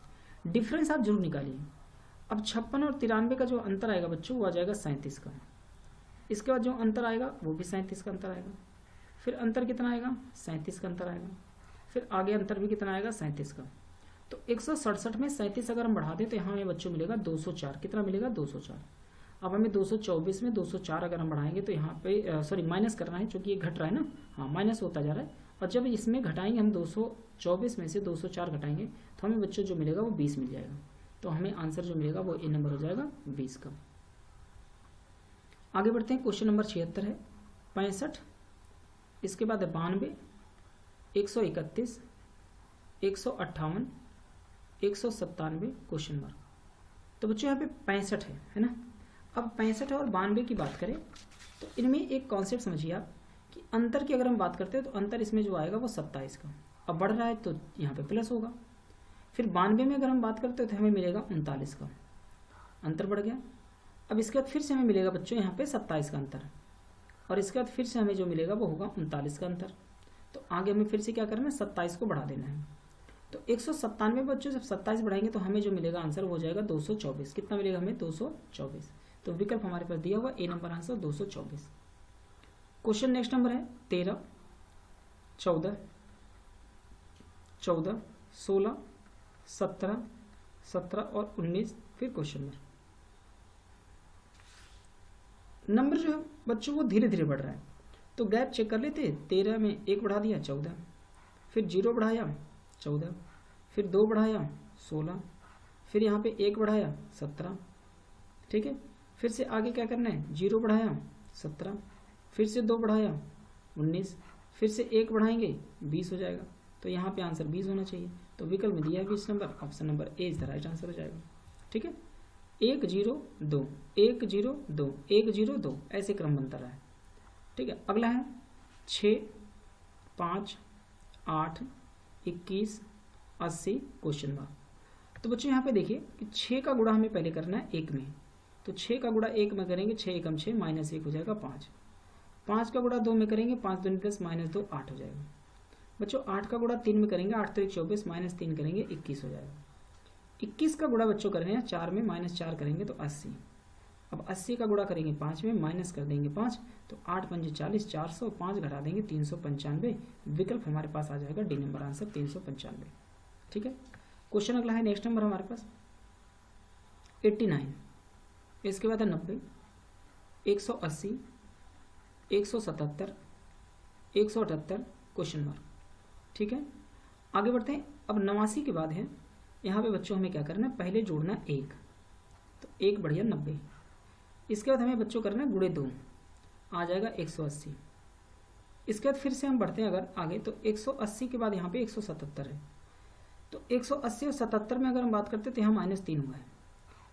डिफरेंस आप जरूर निकालिए। अब 56 और 93 का जो अंतर आएगा बच्चों वो आ जाएगा 37 का। इसके बाद जो अंतर आएगा वो भी 37 का अंतर आएगा। फिर अंतर कितना आएगा, 37 का अंतर आएगा। फिर आगे अंतर भी कितना आएगा, 37 का। तो 167 में 37 अगर हम बढ़ा दें तो यहाँ हमें बच्चों मिलेगा 204। कितना मिलेगा, 204। अब हमें 224 में 204 अगर हम बढ़ाएंगे तो यहाँ पे सॉरी माइनस करना है, क्योंकि ये घट रहा है ना, हाँ माइनस होता जा रहा है। और जब इसमें घटाएंगे हम 224 में से 204 घटाएंगे तो हमें बच्चों जो मिलेगा वो 20 मिल जाएगा। तो हमें आंसर जो मिलेगा वो ए नंबर हो जाएगा 20 का। आगे बढ़ते हैं, क्वेश्चन नंबर 76 है 65, इसके बाद है 92, 131, 158, 197 क्वेश्चन मार्क। तो बच्चों यहाँ पे 65 है ना। अब 65 और 92 की बात करें तो इनमें एक कॉन्सेप्ट समझिए आप कि अंतर की अगर हम बात करते हैं तो अंतर इसमें जो आएगा वो 27 का। अब बढ़ रहा है तो यहाँ पे प्लस होगा। फिर 92 में अगर हम बात करते हैं तो हमें मिलेगा 39 का, अंतर बढ़ गया। अब इसके बाद फिर से हमें मिलेगा बच्चों यहाँ पे 27 का अंतर, और इसके बाद फिर से हमें जो मिलेगा वो होगा 39 का अंतर। तो आगे हमें फिर से क्या करना है, 27 को बढ़ा देना है। तो 197 बच्चों जब 27 बढ़ाएंगे तो हमें जो मिलेगा आंसर हो जाएगा 224। कितना मिलेगा हमें, 224। तो विकल्प हमारे पास दिया हुआ A number answer 224। Question next number है 13, 14, 14, 16, 17, 17 और 19। फिर क्वेश्चन नंबर जो है बच्चों वो धीरे धीरे बढ़ रहा है, तो गैप चेक कर लेते। 13 में 1 बढ़ा दिया 14, फिर 0 बढ़ाया 14, फिर 2 बढ़ाया 16, फिर यहाँ पे 1 बढ़ाया 17। ठीक है, फिर से आगे क्या करना है, 0 बढ़ाया 17, फिर से 2 बढ़ाया 19, फिर से 1 बढ़ाएंगे 20 हो जाएगा। तो यहाँ पे आंसर 20 होना चाहिए। तो विकल्प में दिया है 20 number, option number A is the right answer हो जाएगा। ठीक है, 1 0 2 1 0 2 1 0 2 ऐसे क्रम बनता रहा है। ठीक है, अगला है 6, 5, 8, 21, 80 क्वेश्चन मार्क। तो बच्चों यहाँ पे देखिए कि 6 का गुणा हमें पहले करना है 1 में। तो 6 का गुणा 1 में करेंगे, 6 एकम 6 माइनस 1 हो जाएगा 5। 5 का गुणा 2 में करेंगे, 5 दूनी 10 माइनस 2 8 हो जाएगा। बच्चों 8 का गुणा 3 में करेंगे, 8 तो 24 माइनस 3 करेंगे 21 हो जाएगा। 21 का गुणा बच्चों करेंगे 4 में, माइनस 4 करेंगे तो 80। अब 80 का गुणा करेंगे 5 में, माइनस कर देंगे 5, तो 8 पंजे 40, 400, 5 घटा देंगे 395। विकल्प हमारे पास आ जाएगा डी नंबर आंसर 395। ठीक है, क्वेश्चन अगला है नेक्स्ट नंबर हमारे पास 89, इसके बाद है 90, 180, 177, 178 क्वेश्चन मार्क। ठीक है, आगे बढ़ते हैं। अब 89 के बाद है यहाँ पे बच्चों हमें क्या करना है, पहले जोड़ना 1, तो 1 बढ़िया 90। इसके बाद हमें बच्चों करना है गुणे 2, आ जाएगा 180। इसके बाद फिर से हम बढ़ते हैं अगर आगे, तो 180 के बाद यहाँ पे 177 है, तो 180 और 77 में अगर हम बात करते हैं तो यहाँ -3 हुआ है,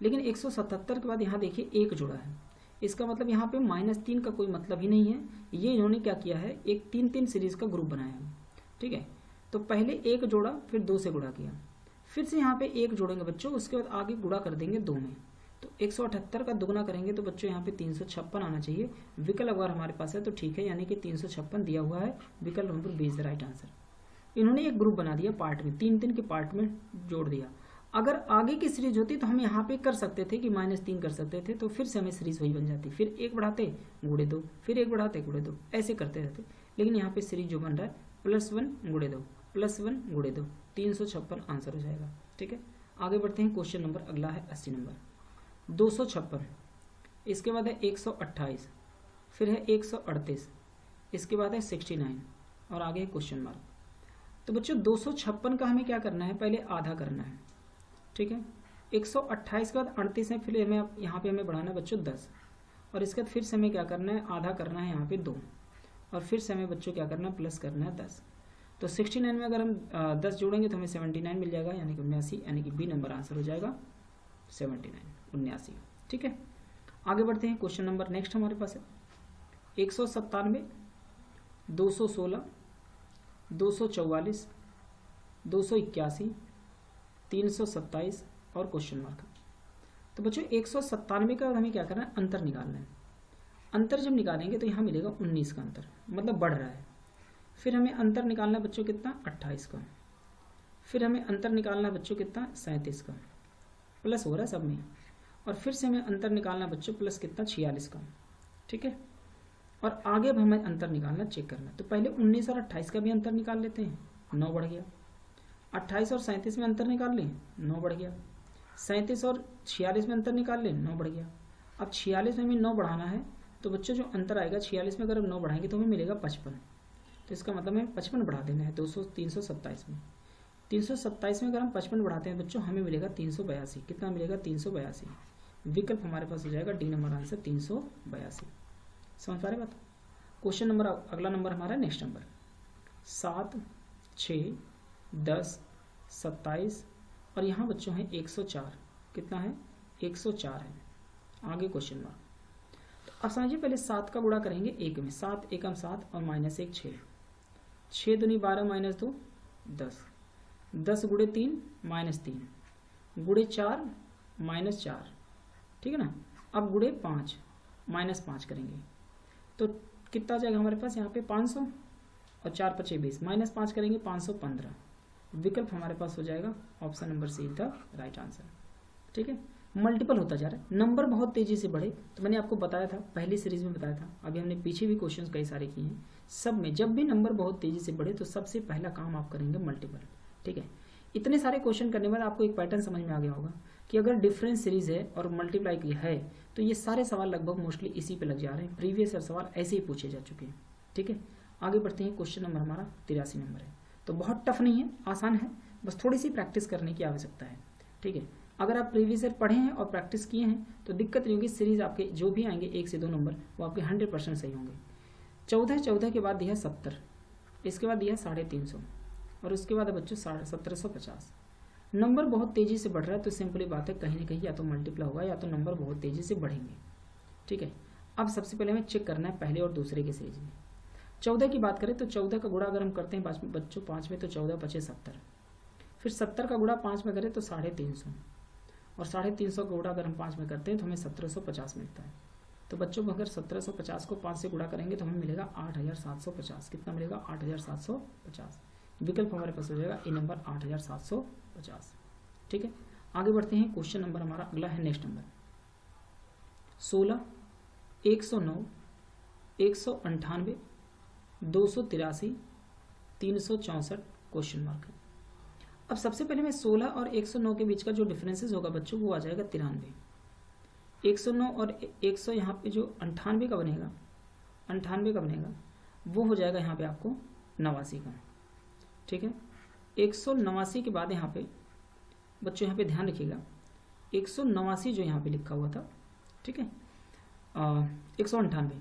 लेकिन 177 के बाद यहाँ देखिए 1 जुड़ा है, इसका मतलब यहाँ पे -3 का कोई मतलब ही नहीं है। ये इन्होंने क्या किया है, एक 3-3 सीरीज का ग्रुप बनाया है। ठीक है, तो पहले 1 जोड़ा, फिर 2 से गुणा किया, फिर से यहाँ पे 1 जोड़ेंगे बच्चों, उसके बाद आगे गुणा कर देंगे 2 में, तो 178 का दुगुना करेंगे तो बच्चों यहाँ पे 356 आना चाहिए। विकल्प अगर हमारे पास है तो ठीक है, यानी कि 356 दिया हुआ है, विकल्प number B is the right answer. इन्होंने एक ग्रुप बना दिया पार्ट में, 3-3 के पार्ट में जोड़ दिया। अगर आगे की सीरीज होती तो हम यहाँ पे कर सकते थे कि -3 कर सकते थे, तो फिर से हमें सीरीज वही बन जाती, फिर 1 बढ़ाते गुणे 2, फिर 1 बढ़ाते गुणे 2, ऐसे करते रहते। लेकिन यहाँ पे सीरीज जो बन रहा है +1 गुणे 2, +1 गुणे 2, 356 आंसर हो जाएगा। ठीक है, आगे बढ़ते हैं। क्वेश्चन नंबर अगला है 80 नंबर, 256, इसके बाद है 128, फिर है 138, इसके बाद है 69 और आगे है क्वेश्चन मार्क। तो बच्चों 256 का हमें क्या करना है, पहले आधा करना है। ठीक है, 128 के बाद 38 है, फिर हमें यहाँ पे हमें बढ़ाना है बच्चों 10, और इसके बाद फिर से हमें क्या करना है, आधा करना है यहाँ पे 2, और फिर से हमें बच्चों क्या करना है, प्लस करना है 10। तो 69 में अगर हम 10 जोड़ेंगे तो हमें 79 मिल जाएगा, यानी कि 79, यानी कि बी नंबर आंसर हो जाएगा 79। ठीक है, आगे बढ़ते हैं। क्वेश्चन नंबर नेक्स्ट हमारे पास है 197, 216, 244, 281, 327 और क्वेश्चन मार्क। तो बच्चों 197 का हमें क्या करना है, अंतर निकालना है। अंतर जब निकालेंगे तो यहाँ मिलेगा 19 का अंतर, मतलब बढ़ रहा है। फिर हमें अंतर निकालना बच्चों कितना, 28 का। फिर हमें अंतर निकालना बच्चों कितना, 37 का, प्लस हो रहा है सब में। और फिर से हमें अंतर निकालना बच्चों प्लस कितना, 46 का। ठीक है, और आगे अब हमें अंतर निकालना, चेक करना। तो पहले 19 और 28 का भी अंतर निकाल लेते हैं, 9 बढ़ गया। 28 और 37 में अंतर निकाल लें, 9 बढ़ गया। 37 और 46 में अंतर निकाल लें, 9 बढ़ गया। अब 46 में हमें 9 बढ़ाना है, तो बच्चों जो अंतर आएगा 46 में अगर हम 9 बढ़ाएंगे तो हमें मिलेगा 55। तो इसका मतलब हमें 55 बढ़ा देना है 327 में। 327 में अगर हम 55 बढ़ाते हैं बच्चों, हमें मिलेगा 382। कितना मिलेगा, 382। विकल्प हमारे पास हो जाएगा डी नंबर आंसर 382। समझ पा रहे बात। क्वेश्चन नंबर अगला नंबर हमारा नेक्स्ट नंबर 7, 6, 10, 27 और यहाँ बच्चों है 104। कितना है, 104 है। आगे क्वेश्चन मार्क। तो अब समझिए, पहले 7 का गुणा करेंगे 1 में, 7 एकम 7 और -1 6, 6 दूनी 12 -2 10, 10 गुणे 3 -3, गुणे 4 -4। ठीक है ना। अब गुणे 5 -5 करेंगे तो कितना जाएगा हमारे पास, यहाँ पे 500 और 4 × 20, -5 करेंगे 515। विकल्प हमारे पास हो जाएगा option number see the right answer. ठीक है, मल्टीपल होता जा रहा है, नंबर बहुत तेजी से बढ़े। तो मैंने आपको बताया था, पहली सीरीज में बताया था, अभी हमने पीछे भी क्वेश्चंस कई सारे किए हैं। सब में जब भी नंबर बहुत तेजी से बढ़े तो सबसे पहला काम आप करेंगे मल्टीपल। ठीक है, इतने सारे क्वेश्चन करने के बाद आपको एक पैटर्न समझ में आ गया होगा कि अगर डिफरेंस सीरीज है और मल्टीप्लाई की है तो ये सारे सवाल लगभग मोस्टली इसी पे लग जा रहे हैं। प्रीवियस ईयर सवाल ऐसे ही पूछे जा चुके हैं। ठीक है, आगे बढ़ते हैं। क्वेश्चन नंबर हमारा 83 नंबर है। तो बहुत टफ नहीं है, आसान है, बस थोड़ी सी प्रैक्टिस करने की आवश्यकता है। ठीक है, अगर आप प्रीवियस ईयर पढ़े हैं और प्रैक्टिस किए हैं तो दिक्कत नहीं होगी। सीरीज आपके जो भी आएंगे 1 से 2 नंबर वो आपके 100% सही होंगे। 14 के बाद दिया 70, इसके बाद दिया 350 और उसके बाद बच्चों 1750। नंबर बहुत तेजी से बढ़ रहा है तो सिंपली बात है, कहीं ना कहीं या तो मल्टीप्लाई होगा या तो नंबर बहुत तेजी से बढ़ेंगे। ठीक है, अब सबसे पहले हमें चेक करना है पहले और दूसरे के सीरीज में। 14 की बात करें तो 14 का गुणा अगर हम करते हैं बच्चों 5 में तो 14 × 5 = 70, फिर 70 का गुणा 5 में करें तो 350 और 350 का गुणा अगर हम 5 में करते हैं तो हमें 1750 मिलता है। तो बच्चों अगर 1750 को 5 से गुणा करेंगे तो हमें मिलेगा 8750। कितना मिलेगा, 8750। विकल्प हमारे पास हो जाएगा ए नंबर 8750। ठीक है, आगे बढ़ते हैं। क्वेश्चन नंबर हमारा अगला है नेक्स्ट नंबर 16, 109, 198, 283, 364 क्वेश्चन मार्क है। अब सबसे पहले मैं 16 और 109 के बीच का जो डिफरेंसेस होगा बच्चों वो आ जाएगा 93। 109 और 100 यहाँ पे जो 98 का बनेगा, 98 का बनेगा, वो हो जाएगा यहाँ पे आपको 89 का। ठीक है, 189 के बाद यहाँ पे बच्चों यहाँ पे ध्यान रखिएगा 189 जो यहाँ पे लिखा हुआ था, ठीक है, 198,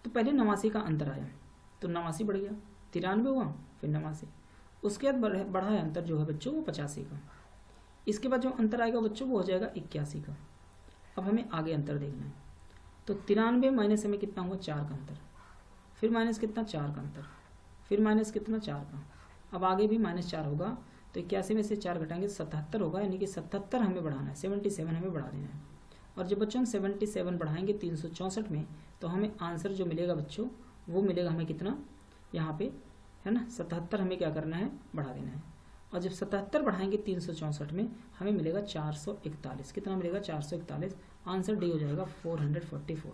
तो पहले 89 का अंतर आया तो 89 बढ़ गया, 93 हुआ, फिर 89, उसके बाद बढ़ा है अंतर जो है बच्चों वो 85 का। इसके बाद जो अंतर आएगा बच्चों वो हो जाएगा 81 का। अब हमें आगे अंतर देखना है, तो 93 माइनस हमें कितना हुआ 4 का अंतर, फिर माइनस कितना 4 का अंतर, फिर माइनस कितना 4 का, अब आगे भी -4 होगा, तो 81 में से 4 घटाएंगे 77 होगा, यानी कि 77 हमें बढ़ाना है, 77 हमें बढ़ा देना है। और जब बच्चों हम 77 बढ़ाएंगे 364 में, तो हमें आंसर जो मिलेगा बच्चों वो मिलेगा हमें कितना, यहाँ पे है ना 77 हमें क्या करना है, बढ़ा देना है। और जब 77 बढ़ाएंगे 364 में हमें मिलेगा 441, कितना मिलेगा 441, आंसर डी हो जाएगा 444।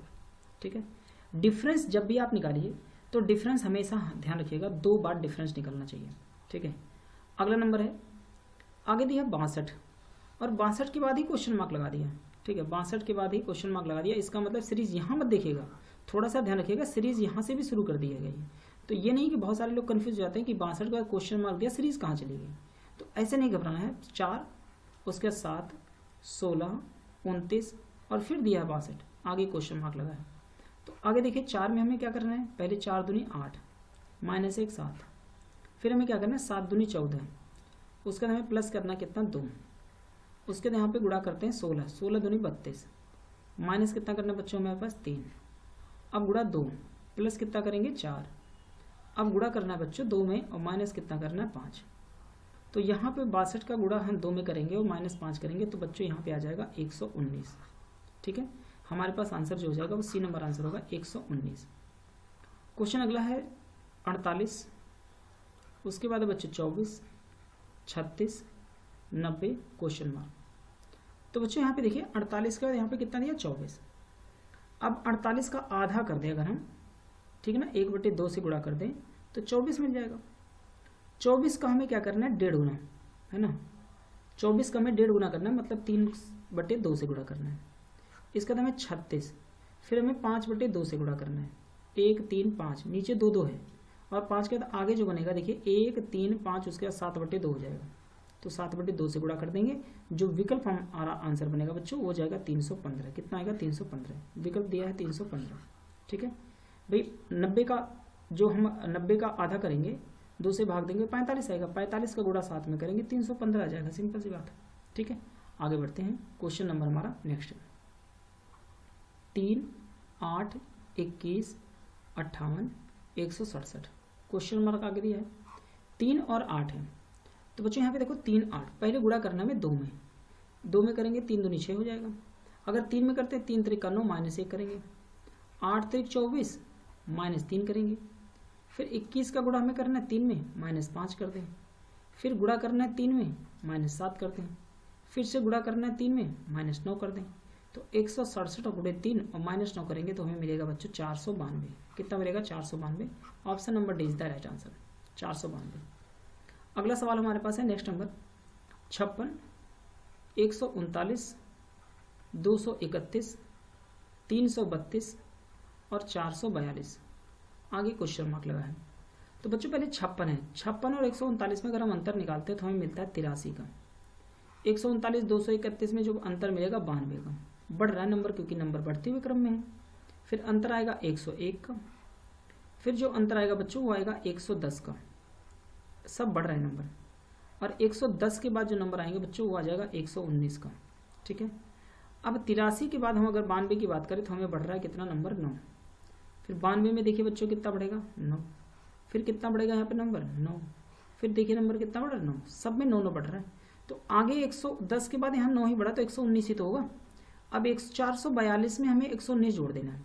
ठीक है, डिफरेंस जब भी आप निकालिए तो डिफरेंस हमेशा ध्यान रखिएगा 2 बार डिफरेंस निकलना चाहिए। ठीक है, अगला नंबर है, आगे दिया 62 और 62 के बाद ही क्वेश्चन मार्क लगा दिया। ठीक है, 62 के बाद ही क्वेश्चन मार्क लगा दिया, इसका मतलब सीरीज यहाँ मत देखिएगा, थोड़ा सा ध्यान रखिएगा, सीरीज यहाँ से भी शुरू कर दी गई। तो ये नहीं कि बहुत सारे लोग कंफ्यूज हो जाते हैं कि 62 का क्वेश्चन मार्क दिया सीरीज कहाँ चली गई, तो ऐसे नहीं घबराना है। 4 उसके 7 16 29 और फिर दिया है 62, आगे क्वेश्चन मार्क लगा है। तो आगे देखिए 4 में हमें क्या करना है, पहले 4 दूनी 8 माइनस 1 7, फिर हमें क्या करना है 7 दूनी 14, उसके बाद हमें प्लस करना है कितना 2, उसके बाद यहाँ पे गुणा करते हैं 16, 16 दूनी 32, माइनस कितना करना है बच्चों हमारे पास 3, अब गुणा 2 प्लस कितना करेंगे 4, अब गुणा करना है बच्चों 2 में और माइनस कितना करना है 5। तो यहाँ पे 62 का गुणा हम 2 में करेंगे और -5 करेंगे तो बच्चों यहाँ पे आ जाएगा 119। ठीक है, हमारे पास आंसर जो हो जाएगा वो सी नंबर आंसर होगा 119। क्वेश्चन अगला है 48, उसके बाद है बच्चों 24 36 90 क्वेश्चन मार्क। तो बच्चों यहाँ पे देखिए 48 के बाद यहाँ पे कितना दिया 24, अब 48 का आधा कर दें अगर हम, ठीक है ना, 1/2 से गुणा कर दें तो 24 मिल जाएगा। 24 का हमें क्या करना है 1.5 गुना, है ना, 24 का हमें 1.5 गुना करना है, मतलब 3/2 से गुणा करना है। इसके बाद हमें 36, फिर हमें 5/2 से गुणा करना है, 1 3 5, नीचे 2 2 है, और 5 के बाद आगे जो बनेगा देखिए 1 3 5, उसके बाद 7/2 हो जाएगा, तो 7/2 से गुणा कर देंगे, जो विकल्प हमारा आंसर बनेगा बच्चों वो जाएगा 315। कितना आएगा 315, विकल्प दिया है 315। ठीक है भाई, 90 का जो हम 90 का आधा करेंगे 2 से भाग देंगे 45 आएगा, 45 का गुणा 7 में करेंगे 315 आ जाएगा, सिंपल सी बात है। ठीक है, आगे बढ़ते हैं, क्वेश्चन नंबर हमारा नेक्स्ट 3 8 21 58 167, क्वेश्चन मार्क आगे दिया है, 3 और 8 है। तो बच्चों यहाँ पे देखो 3 8, पहले गुणा करना है 2 में, 2 में करेंगे 3 दूनी 6 हो जाएगा, अगर 3 में करते 3 त्रिक 9 -1 करेंगे, 8 त्रिक 24 -3 करेंगे, फिर 21 का गुणा हमें करना है 3 में -5 कर दें, फिर गुणा करना है 3 में -7 कर दें, फिर से गुणा करना है 3 में -9 कर दें, तो 167 गुणे 3 और -9 करेंगे तो हमें मिलेगा बच्चों 492। कितना मिलेगा 492, option number D is the right answer 492। अगला सवाल हमारे पास है नेक्स्ट नंबर 56 139 231 332 और 442, आगे क्वेश्चन मार्क लगा है। तो बच्चों पहले 56 है, 56 और 139 में अगर हम अंतर निकालते हैं तो हमें मिलता है 83 का, 139 231 में जो अंतर मिलेगा 92 का, बढ़ रहा है नंबर क्योंकि नंबर बढ़ते हुए क्रम में है, फिर अंतर आएगा 101 का, फिर जो अंतर आएगा बच्चों वो आएगा 110 का, सब बढ़ रहे हैं नंबर, और 110 के बाद जो नंबर आएंगे बच्चों वो आ जाएगा 119 का। ठीक है, अब 83 के बाद हम अगर 92 की बात करें तो हमें बढ़ रहा है कितना नंबर 9, फिर 92 में देखिए बच्चों कितना बढ़ेगा 9, फिर कितना बढ़ेगा यहाँ पे नंबर 9, फिर देखिए नंबर कितना बढ़ रहा है 9, सब में 9 9 बढ़ रहा है, तो आगे 110 के बाद यहाँ 9 ही बढ़ा तो 119 ही तो होगा। अब 442 में हमें 119 जोड़ देना है,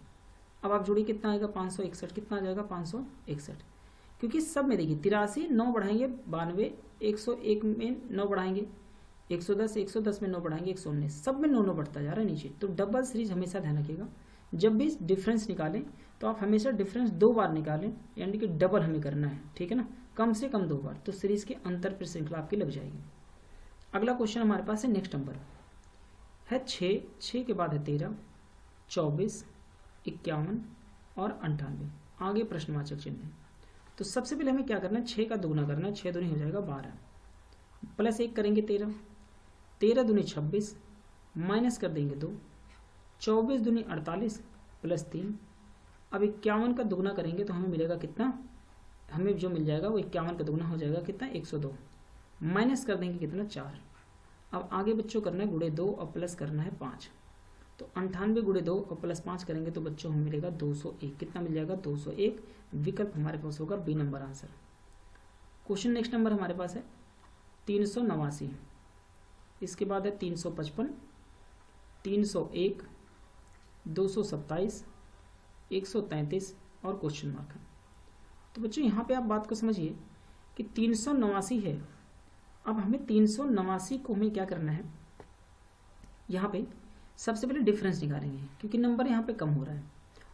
अब आप जोड़िए कितना आएगा 561, कितना आ जाएगा 561, क्योंकि सब में देखिए 83 9 बढ़ाएंगे 92, 101 में 9 बढ़ाएंगे 110, 110 में 9 बढ़ाएंगे 119, सब में 9 9 बढ़ता जा रहा है नीचे। तो डबल सीरीज हमेशा ध्यान रखिएगा, जब भी डिफरेंस निकालें तो आप हमेशा डिफरेंस 2 बार निकालें, यानी कि डबल हमें करना है, ठीक है ना, कम से कम 2 बार, तो सीरीज के अंतर पर श्रृंखला आपकी लग जाएगी। अगला क्वेश्चन हमारे पास है नेक्स्ट नंबर है 6 के बाद है 13 24, 51 और 98। आगे प्रश्नवाचक चिन्ह है। तो सबसे पहले हमें क्या करना है, 6 का दुगुना करना है। 6 दूनी हो जाएगा 12, प्लस 1 करेंगे 13, 13 दूनी 26, माइनस कर देंगे 2, 24 दूनी 48 प्लस 3। अब 51 का दुगुना करेंगे तो हमें मिलेगा कितना, हमें जो मिल जाएगा वो 51 का दुगुना हो जाएगा कितना, 102, माइनस कर देंगे कितना, 4। अब आगे बच्चों करना है गुणे 2 और प्लस करना है 5। तो 98 गुणे 2 और प्लस 5 करेंगे तो बच्चों हमें मिलेगा 201। कितना मिल जाएगा, 201। विकल्प हमारे पास होगा B number answer. Question next number हमारे पास है 389, इसके बाद है 355, 301, 227, 133 और क्वेश्चन मार्क है। तो बच्चों यहाँ पे आप बात को समझिए कि 389 है। अब हमें 389 को हमें क्या करना है, यहाँ पे सबसे पहले डिफरेंस निकालेंगे क्योंकि नंबर यहाँ पे कम हो रहा है,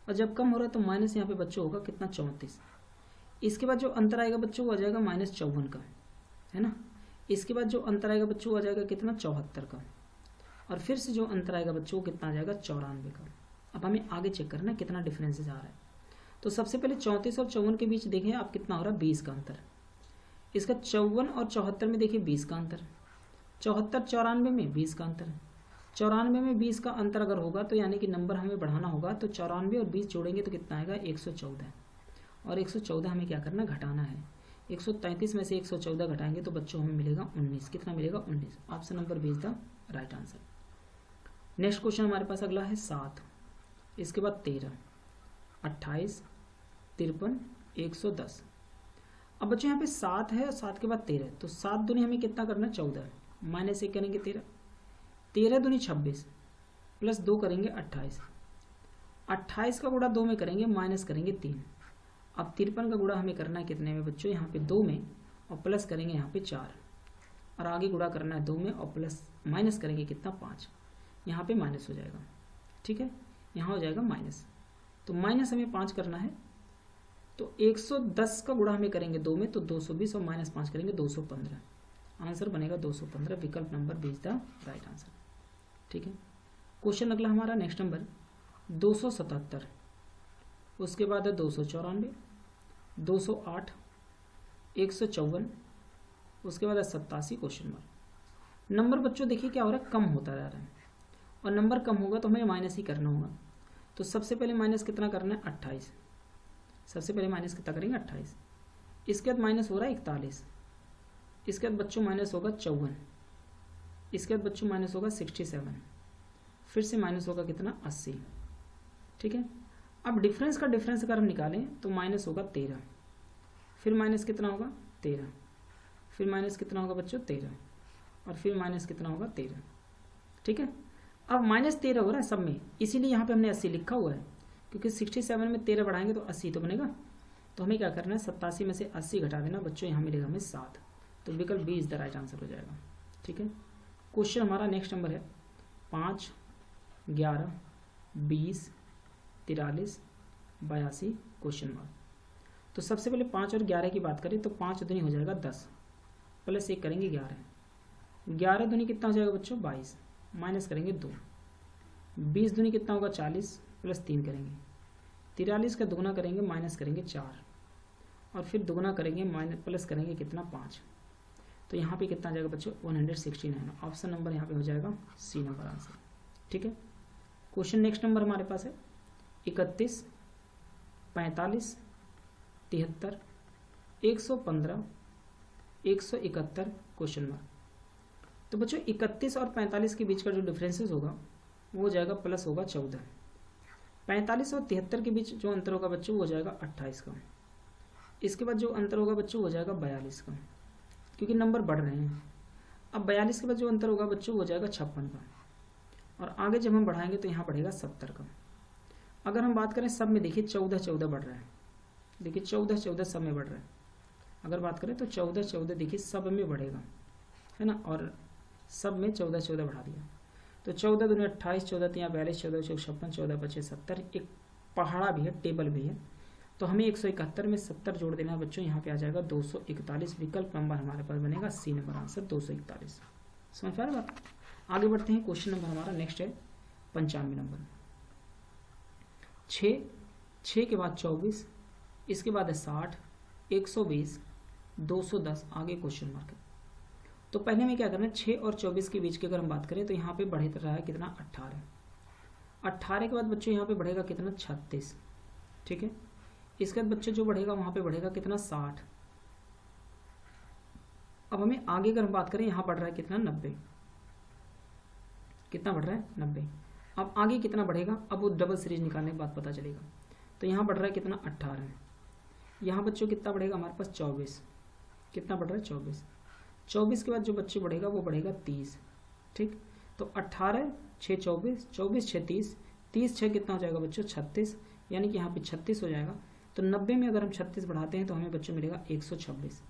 और जब कम हो रहा है तो माइनस यहाँ पे बच्चों होगा कितना, 34। इसके बाद जो अंतर आएगा बच्चों वो आ जाएगा -54 का, है ना। इसके बाद जो अंतर आएगा बच्चों वो आ जाएगा कितना, 74 का, और फिर से जो अंतर आएगा बच्चों कितना आ जाएगा, 94 का। अब हमें आगे चेक करना है कितना डिफरेंसेस आ रहा है। तो सबसे पहले 34 और 54 के बीच देखें आप कितना हो रहा है, 20 का अंतर। इसका 54 और 74 में देखिए 20 का अंतर, 74 94 में 20 का अंतर, 94 में 20 का अंतर अगर होगा तो यानी कि नंबर हमें बढ़ाना होगा। तो 94 और 20 जोड़ेंगे तो कितना आएगा, 114, और 114 हमें क्या करना, घटाना है। 133 में से 114 घटाएंगे तो बच्चों हमें मिलेगा 19। कितना मिलेगा, 19। Option number B is the right answer. Next question हमारे पास अगला है 7, इसके बाद 13, 28, 53, 110। अब बच्चों यहाँ पे 7 है और 7 के बाद 13, तो 7 दूनी हमें कितना करना है, 14, माइनस 1 करेंगे 13, 13 दूनी 26 प्लस 2 करेंगे 28, 28 का गुणा 2 में करेंगे, माइनस करेंगे 3। अब 53 का गुणा हमें करना है कितने में बच्चों, यहाँ पे 2 में, और प्लस करेंगे यहाँ पे 4, और आगे गुणा करना है 2 में और प्लस माइनस करेंगे कितना, 5। यहाँ पे माइनस हो जाएगा, ठीक है, यहाँ हो जाएगा माइनस। तो माइनस हमें 5 करना है, तो 110 का गुणा हमें करेंगे 2 में तो 220, और माइनस 5 करेंगे 215। आंसर बनेगा 215। विकल्प number B is the right answer, ठीक है। क्वेश्चन अगला हमारा नेक्स्ट नंबर 277, उसके बाद है 294, 208, 154, उसके बाद है 87 क्वेश्चन मार्क। नंबर बच्चों देखिए क्या हो रहा है, कम होता जा रहा है, और नंबर कम होगा तो हमें माइनस ही करना होगा। तो सबसे पहले माइनस कितना करना है, 28। सबसे पहले माइनस कितना करेंगे, 28। इसके बाद माइनस हो रहा है 41, इसके बाद बच्चों माइनस होगा 54, इसके बाद बच्चों माइनस होगा 67, फिर से माइनस होगा कितना, 80, ठीक है। अब डिफरेंस का डिफरेंस अगर हम निकालें तो माइनस होगा 13, फिर माइनस कितना होगा, 13, फिर माइनस कितना होगा बच्चों, 13, और फिर माइनस कितना होगा, 13, ठीक है। अब -13 हो रहा है सब में, इसीलिए यहाँ पे हमने 80 लिखा हुआ है, क्योंकि 67 में 13 बढ़ाएंगे तो 80 तो बनेगा। तो हमें क्या करना है, 87 में से 80 घटा देना बच्चों, यहाँ मिलेगा हमें 7। तो विकल्प B is the right answer हो जाएगा, ठीक है। क्वेश्चन हमारा नेक्स्ट नंबर है 5, 11, 20, 43, 82 क्वेश्चन मार्क। तो सबसे पहले 5 और 11 की बात करें तो 5 दूनी हो जाएगा 10, प्लस 1 करेंगे 11, 11 दूनी कितना हो जाएगा बच्चों, 22, माइनस करेंगे 2, 20 दूनी कितना होगा, 40, प्लस 3 करेंगे, 43 का दुगुना करेंगे, माइनस करेंगे 4, और फिर दुगुना करेंगे, माइनस प्लस करेंगे कितना, 5। तो यहाँ पे कितना आ जाएगा बच्चों, 169। ऑप्शन नंबर यहाँ पे हो जाएगा सी नंबर आंसर, ठीक है। क्वेश्चन नेक्स्ट नंबर हमारे पास है 31, 45, 73, 115, 171 क्वेश्चन मार्क। तो बच्चों 31 और 45 के बीच का जो डिफरेंसेस होगा वो हो जाएगा प्लस होगा 14। 45 और 73 के बीच जो अंतर होगा बच्चों वो हो जाएगा 28 का। इसके बाद जो अंतर होगा बच्चों वो हो जाएगा 42 का, क्योंकि नंबर बढ़ रहे हैं। अब 42 के बाद जो अंतर होगा बच्चों वो हो जाएगा 56 का, और आगे जब हम बढ़ाएंगे तो यहाँ बढ़ेगा 70 का। अगर हम बात करें सब में देखिए 14 बढ़ रहा है, देखिए 14 सब में बढ़ रहा है। अगर बात करें तो 14 देखिए सब में बढ़ेगा, है ना, और सब में 14 बढ़ा दिया। तो 14 दूनी 28, 14 3 42, 14 4 56, 14 25 70। एक पहाड़ा भी है, टेबल भी है, तो हमें 171 में 70 जोड़ देना है बच्चों, यहाँ पे आ जाएगा 241। विकल्प नंबर हमारे पास बनेगा सी नंबर आंसर 241। समझ पा रहे बात। आगे बढ़ते हैं, क्वेश्चन नंबर हमारा नेक्स्ट है 95 नंबर। छः के बाद 24, इसके बाद है 60, 120, 210, आगे क्वेश्चन मार्क है। तो पहले में क्या करना है, 6 और 24 के बीच की अगर हम बात करें तो यहाँ पे बढ़ रहा है कितना, 18। 18 के बाद बच्चों यहाँ पे बढ़ेगा कितना, 36, ठीक है। इसके बाद बच्चे जो बढ़ेगा वहाँ पे बढ़ेगा कितना, 60। अब हमें आगे अगर हम बात करें, यहाँ बढ़ रहा है कितना, 90। कितना बढ़ रहा है, 90। अब आगे कितना बढ़ेगा, अब वो डबल सीरीज निकालने के बाद पता चलेगा। तो यहाँ बढ़ रहा है कितना, 18। यहाँ बच्चों कितना बढ़ेगा हमारे पास, 24। कितना बढ़ रहा है, 24। 24 के बाद जो बच्चे बढ़ेगा वो बढ़ेगा 30, ठीक। तो 18, 6, 24, 24, 6, 30, 30, 6 कितना हो जाएगा बच्चों, 36, यानी कि यहाँ पे 36 हो जाएगा। तो 90 में अगर हम 36 बढ़ाते हैं तो हमें बच्चों मिलेगा 126।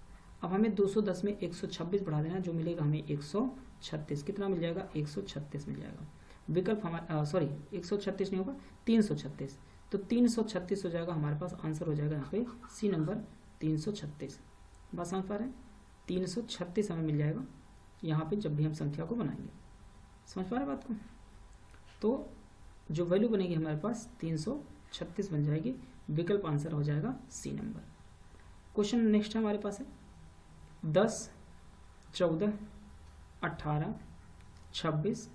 अब हमें 210 में 126 बढ़ा देना, जो मिलेगा हमें 136। कितना मिल जाएगा, 136 मिल जाएगा। विकल्प हमारा 136 नहीं होगा, 336। तो 336 हो जाएगा हमारे पास, आंसर हो जाएगा यहाँ पे सी नंबर 336। बात समझ पा रहे हैं, 336 हमें मिल जाएगा यहाँ पे जब भी हम संख्या को बनाएंगे। समझ पा रहे हैं बात को। तो जो वैल्यू बनेगी हमारे पास 336 बन जाएगी, विकल्प आंसर हो जाएगा सी नंबर। क्वेश्चन नेक्स्ट हमारे पास है 10, 14, 18, 26,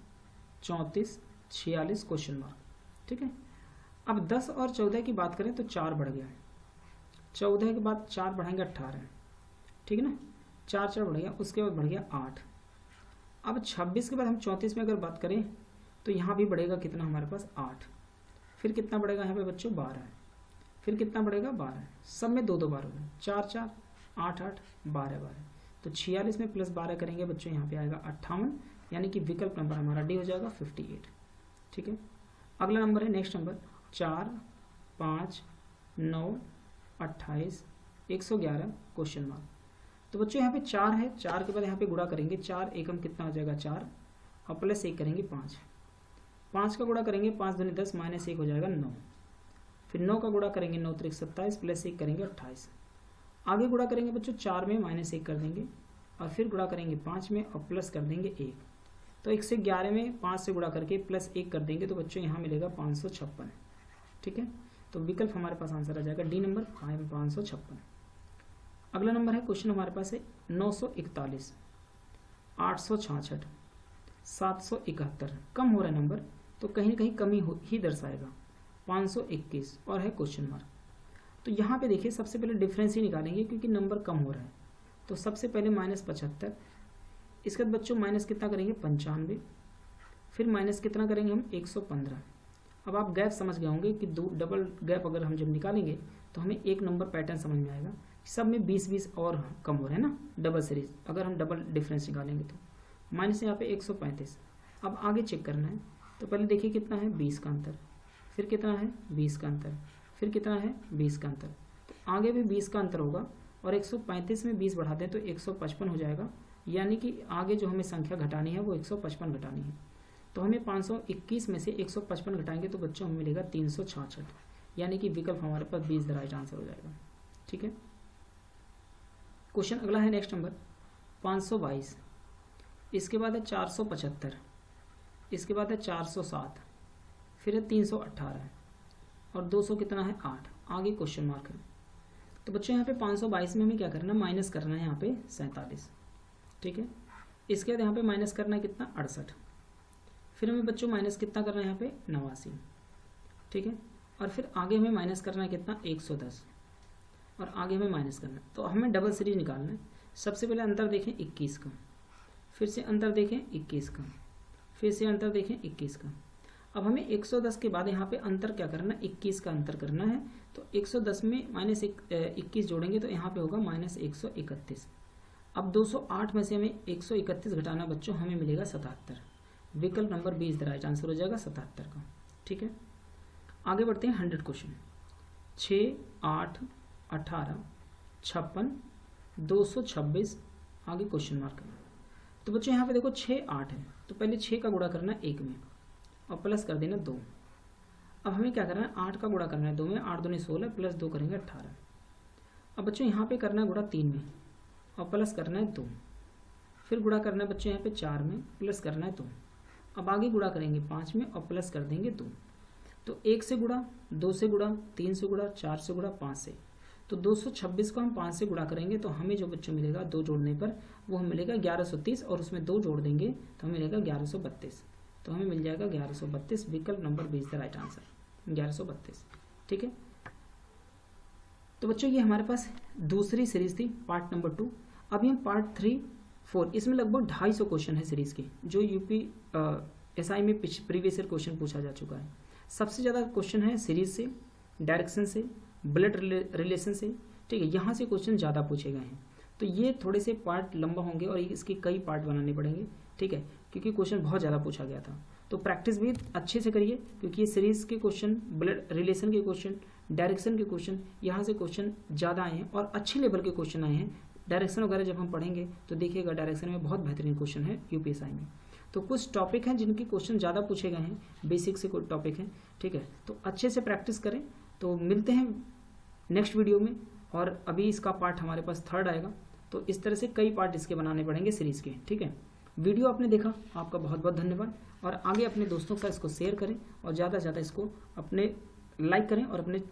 34, 46 क्वेश्चन मार्क, ठीक है। अब 10 और 14 की बात करें तो 4 बढ़ गया है। 14 के बाद 4 बढ़ाएंगे 18, ठीक है ना, 4 बढ़ गया, उसके बाद बढ़ गया 8। अब 26 के बाद हम 34 में अगर बात करें तो यहाँ भी बढ़ेगा कितना हमारे पास, 8। फिर कितना बढ़ेगा यहाँ पे बच्चों, 12। फिर कितना बढ़ेगा, 12। सब में 2 2 बार होगा, 4 4, 8 8, 12 12। तो 46 में प्लस 12 करेंगे बच्चों, यहाँ पे आएगा 58, यानी कि विकल्प नंबर हमारा डी हो जाएगा 58, ठीक है। अगला नंबर है नेक्स्ट नंबर 4, 5, 9, 28, 111 क्वेश्चन मार्क। तो बच्चों यहाँ पे 4 है, 4 के बाद यहाँ पे गुणा करेंगे, 4 एकम कितना हो जाएगा, 4, और प्लस 1 करेंगे 5। 5 का गुणा करेंगे, 5 दूनी 10, माइनस 1 हो जाएगा 9। फिर 9 का गुणा करेंगे, 9 त्रिक 27, प्लस 1 करेंगे 28। आगे गुणा करेंगे बच्चों, 4 में माइनस 1 कर देंगे, और फिर गुणा करेंगे 5 में, और प्लस कर देंगे 1। तो 1 से 11 में 5 से गुणा करके प्लस 1 कर देंगे, तो बच्चों यहाँ मिलेगा 556, ठीक है। तो विकल्प हमारे पास आंसर आ जाएगा डी नंबर 556। अगला नंबर है क्वेश्चन हमारे पास है 941, 866, 771। कम हो रहा है नंबर, तो कहीं ना कहीं कमी ही दर्शाएगा। 521 और है क्वेश्चन मार्क। तो यहाँ पे देखिए सबसे पहले डिफरेंस ही निकालेंगे क्योंकि नंबर कम हो रहा है। तो सबसे पहले -75, इसके बाद बच्चों माइनस कितना करेंगे, 95, फिर माइनस कितना करेंगे हम, 115। अब आप गैप समझ गए होंगे कि दो डबल गैप अगर हम जब निकालेंगे तो हमें एक नंबर पैटर्न समझ में आएगा। सब में 20-20 और कम हो रहा है ना, डबल सीरीज अगर हम डबल डिफरेंस निकालेंगे तो माइनस यहाँ पे 135। अब आगे चेक करना है, तो पहले देखिए कितना है, 20 का अंतर, फिर कितना है 20 का अंतर, फिर कितना है 20 का अंतर। तो आगे भी 20 का अंतर होगा, और 135 में 20 बढ़ा दें तो 155 हो जाएगा। यानी कि आगे जो हमें संख्या घटानी है वो 155 घटानी है। तो हमें 521 में से 155 घटाएंगे तो बच्चों हमें मिलेगा 366, यानी कि विकल्प हमारे पास 20 द राइट आंसर हो जाएगा, ठीक है। क्वेश्चन अगला है नेक्स्ट नंबर 522, इसके बाद है 475, इसके बाद है 407, फिर है 318, और 200 कितना है 8। आगे क्वेश्चन मार्क है। तो बच्चों यहाँ पे 522 में हमें क्या करना है, माइनस करना है यहाँ पे 47, ठीक है। इसके बाद यहाँ पे माइनस करना है कितना, 68। फिर हमें बच्चों माइनस कितना करना है यहाँ पे 89, ठीक है। और फिर आगे हमें माइनस करना है कितना, 110, और आगे हमें माइनस करना है। तो हमें डबल सीरीज निकालना है। सबसे पहले अंतर देखें 21 का, फिर से अंतर देखें 21 का, फिर से अंतर देखें 21 का। अब हमें 110 के बाद यहाँ पे अंतर क्या करना है, 21 का अंतर करना है। तो 110 में माइनस 21 जोड़ेंगे तो यहाँ पे होगा -131। अब 208 में से हमें 131 घटाना बच्चों, हमें मिलेगा 77। विकल्प नंबर 20 द राइट आंसर हो जाएगा 77 का, ठीक है। आगे बढ़ते हैं 100 क्वेश्चन। 6, 8, 18, 56, 226, आगे क्वेश्चन मार्क है। तो बच्चों यहाँ पे देखो 6, 8 है, तो पहले 6 का गुणा करना है 1 में, और प्लस कर देना 2। अब हमें क्या करना है, 8 का गुणा करना है 2 में, 8 दूनी 16, प्लस 2 करेंगे 18। अब बच्चों यहाँ पे करना है गुणा 3 में, और प्लस करना है 2। फिर गुणा करना है बच्चों यहाँ पे 4 में, प्लस करना है 2। अब आगे गुणा करेंगे 5 में, और प्लस कर देंगे 2। तो 1 से गुणा, 2 से गुणा, 3 से गुणा, 4 से गुणा, 5 से। तो 226 को हम 5 से गुणा करेंगे तो हमें जो बच्चों मिलेगा 2 जोड़ने पर वो हमें मिलेगा 1130 और उसमें 2 जोड़ देंगे तो हमें मिलेगा 1132। तो हमें मिल जाएगा 1132। विकल्प number B is the right answer, 1132। ठीक है, तो बच्चों ये हमारे पास दूसरी सीरीज थी, पार्ट नंबर 2। अभी हम पार्ट 3, 4, इसमें लगभग 250 क्वेश्चन है सीरीज के, जो यूपी एसआई में प्रीवियस ईयर क्वेश्चन पूछा जा चुका है। सबसे ज़्यादा क्वेश्चन है सीरीज से, डायरेक्शन से, ब्लड रिलेशन से। ठीक है, यहाँ से क्वेश्चन ज़्यादा पूछे गए हैं। तो ये थोड़े से पार्ट लंबा होंगे और इसके कई पार्ट बनाने पड़ेंगे। ठीक है, क्योंकि क्वेश्चन बहुत ज़्यादा पूछा गया था। तो प्रैक्टिस भी अच्छे से करिए, क्योंकि ये सीरीज के क्वेश्चन, ब्लड रिलेशन के क्वेश्चन, डायरेक्शन के क्वेश्चन, यहाँ से क्वेश्चन ज़्यादा आए हैं और अच्छे लेवल के क्वेश्चन आए हैं। डायरेक्शन वगैरह जब हम पढ़ेंगे तो देखिएगा डायरेक्शन में बहुत बेहतरीन क्वेश्चन है यूपीएसआई में। तो कुछ टॉपिक हैं जिनके क्वेश्चन ज़्यादा पूछे गए हैं, बेसिक से कुछ टॉपिक हैं। ठीक है, तो अच्छे से प्रैक्टिस करें। तो मिलते हैं नेक्स्ट वीडियो में, और अभी इसका पार्ट हमारे पास 3rd आएगा। तो इस तरह से कई पार्ट इसके बनाने पड़ेंगे सीरीज़ के। ठीक है, वीडियो आपने देखा, आपका बहुत बहुत धन्यवाद। और आगे अपने दोस्तों के साथ इसको शेयर करें और ज़्यादा से ज़्यादा इसको अपने लाइक करें और अपने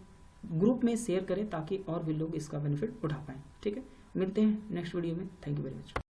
ग्रुप में शेयर करें, ताकि और भी लोग इसका बेनिफिट उठा पाएँ। ठीक है, मिलते हैं नेक्स्ट वीडियो में। Thank you very much.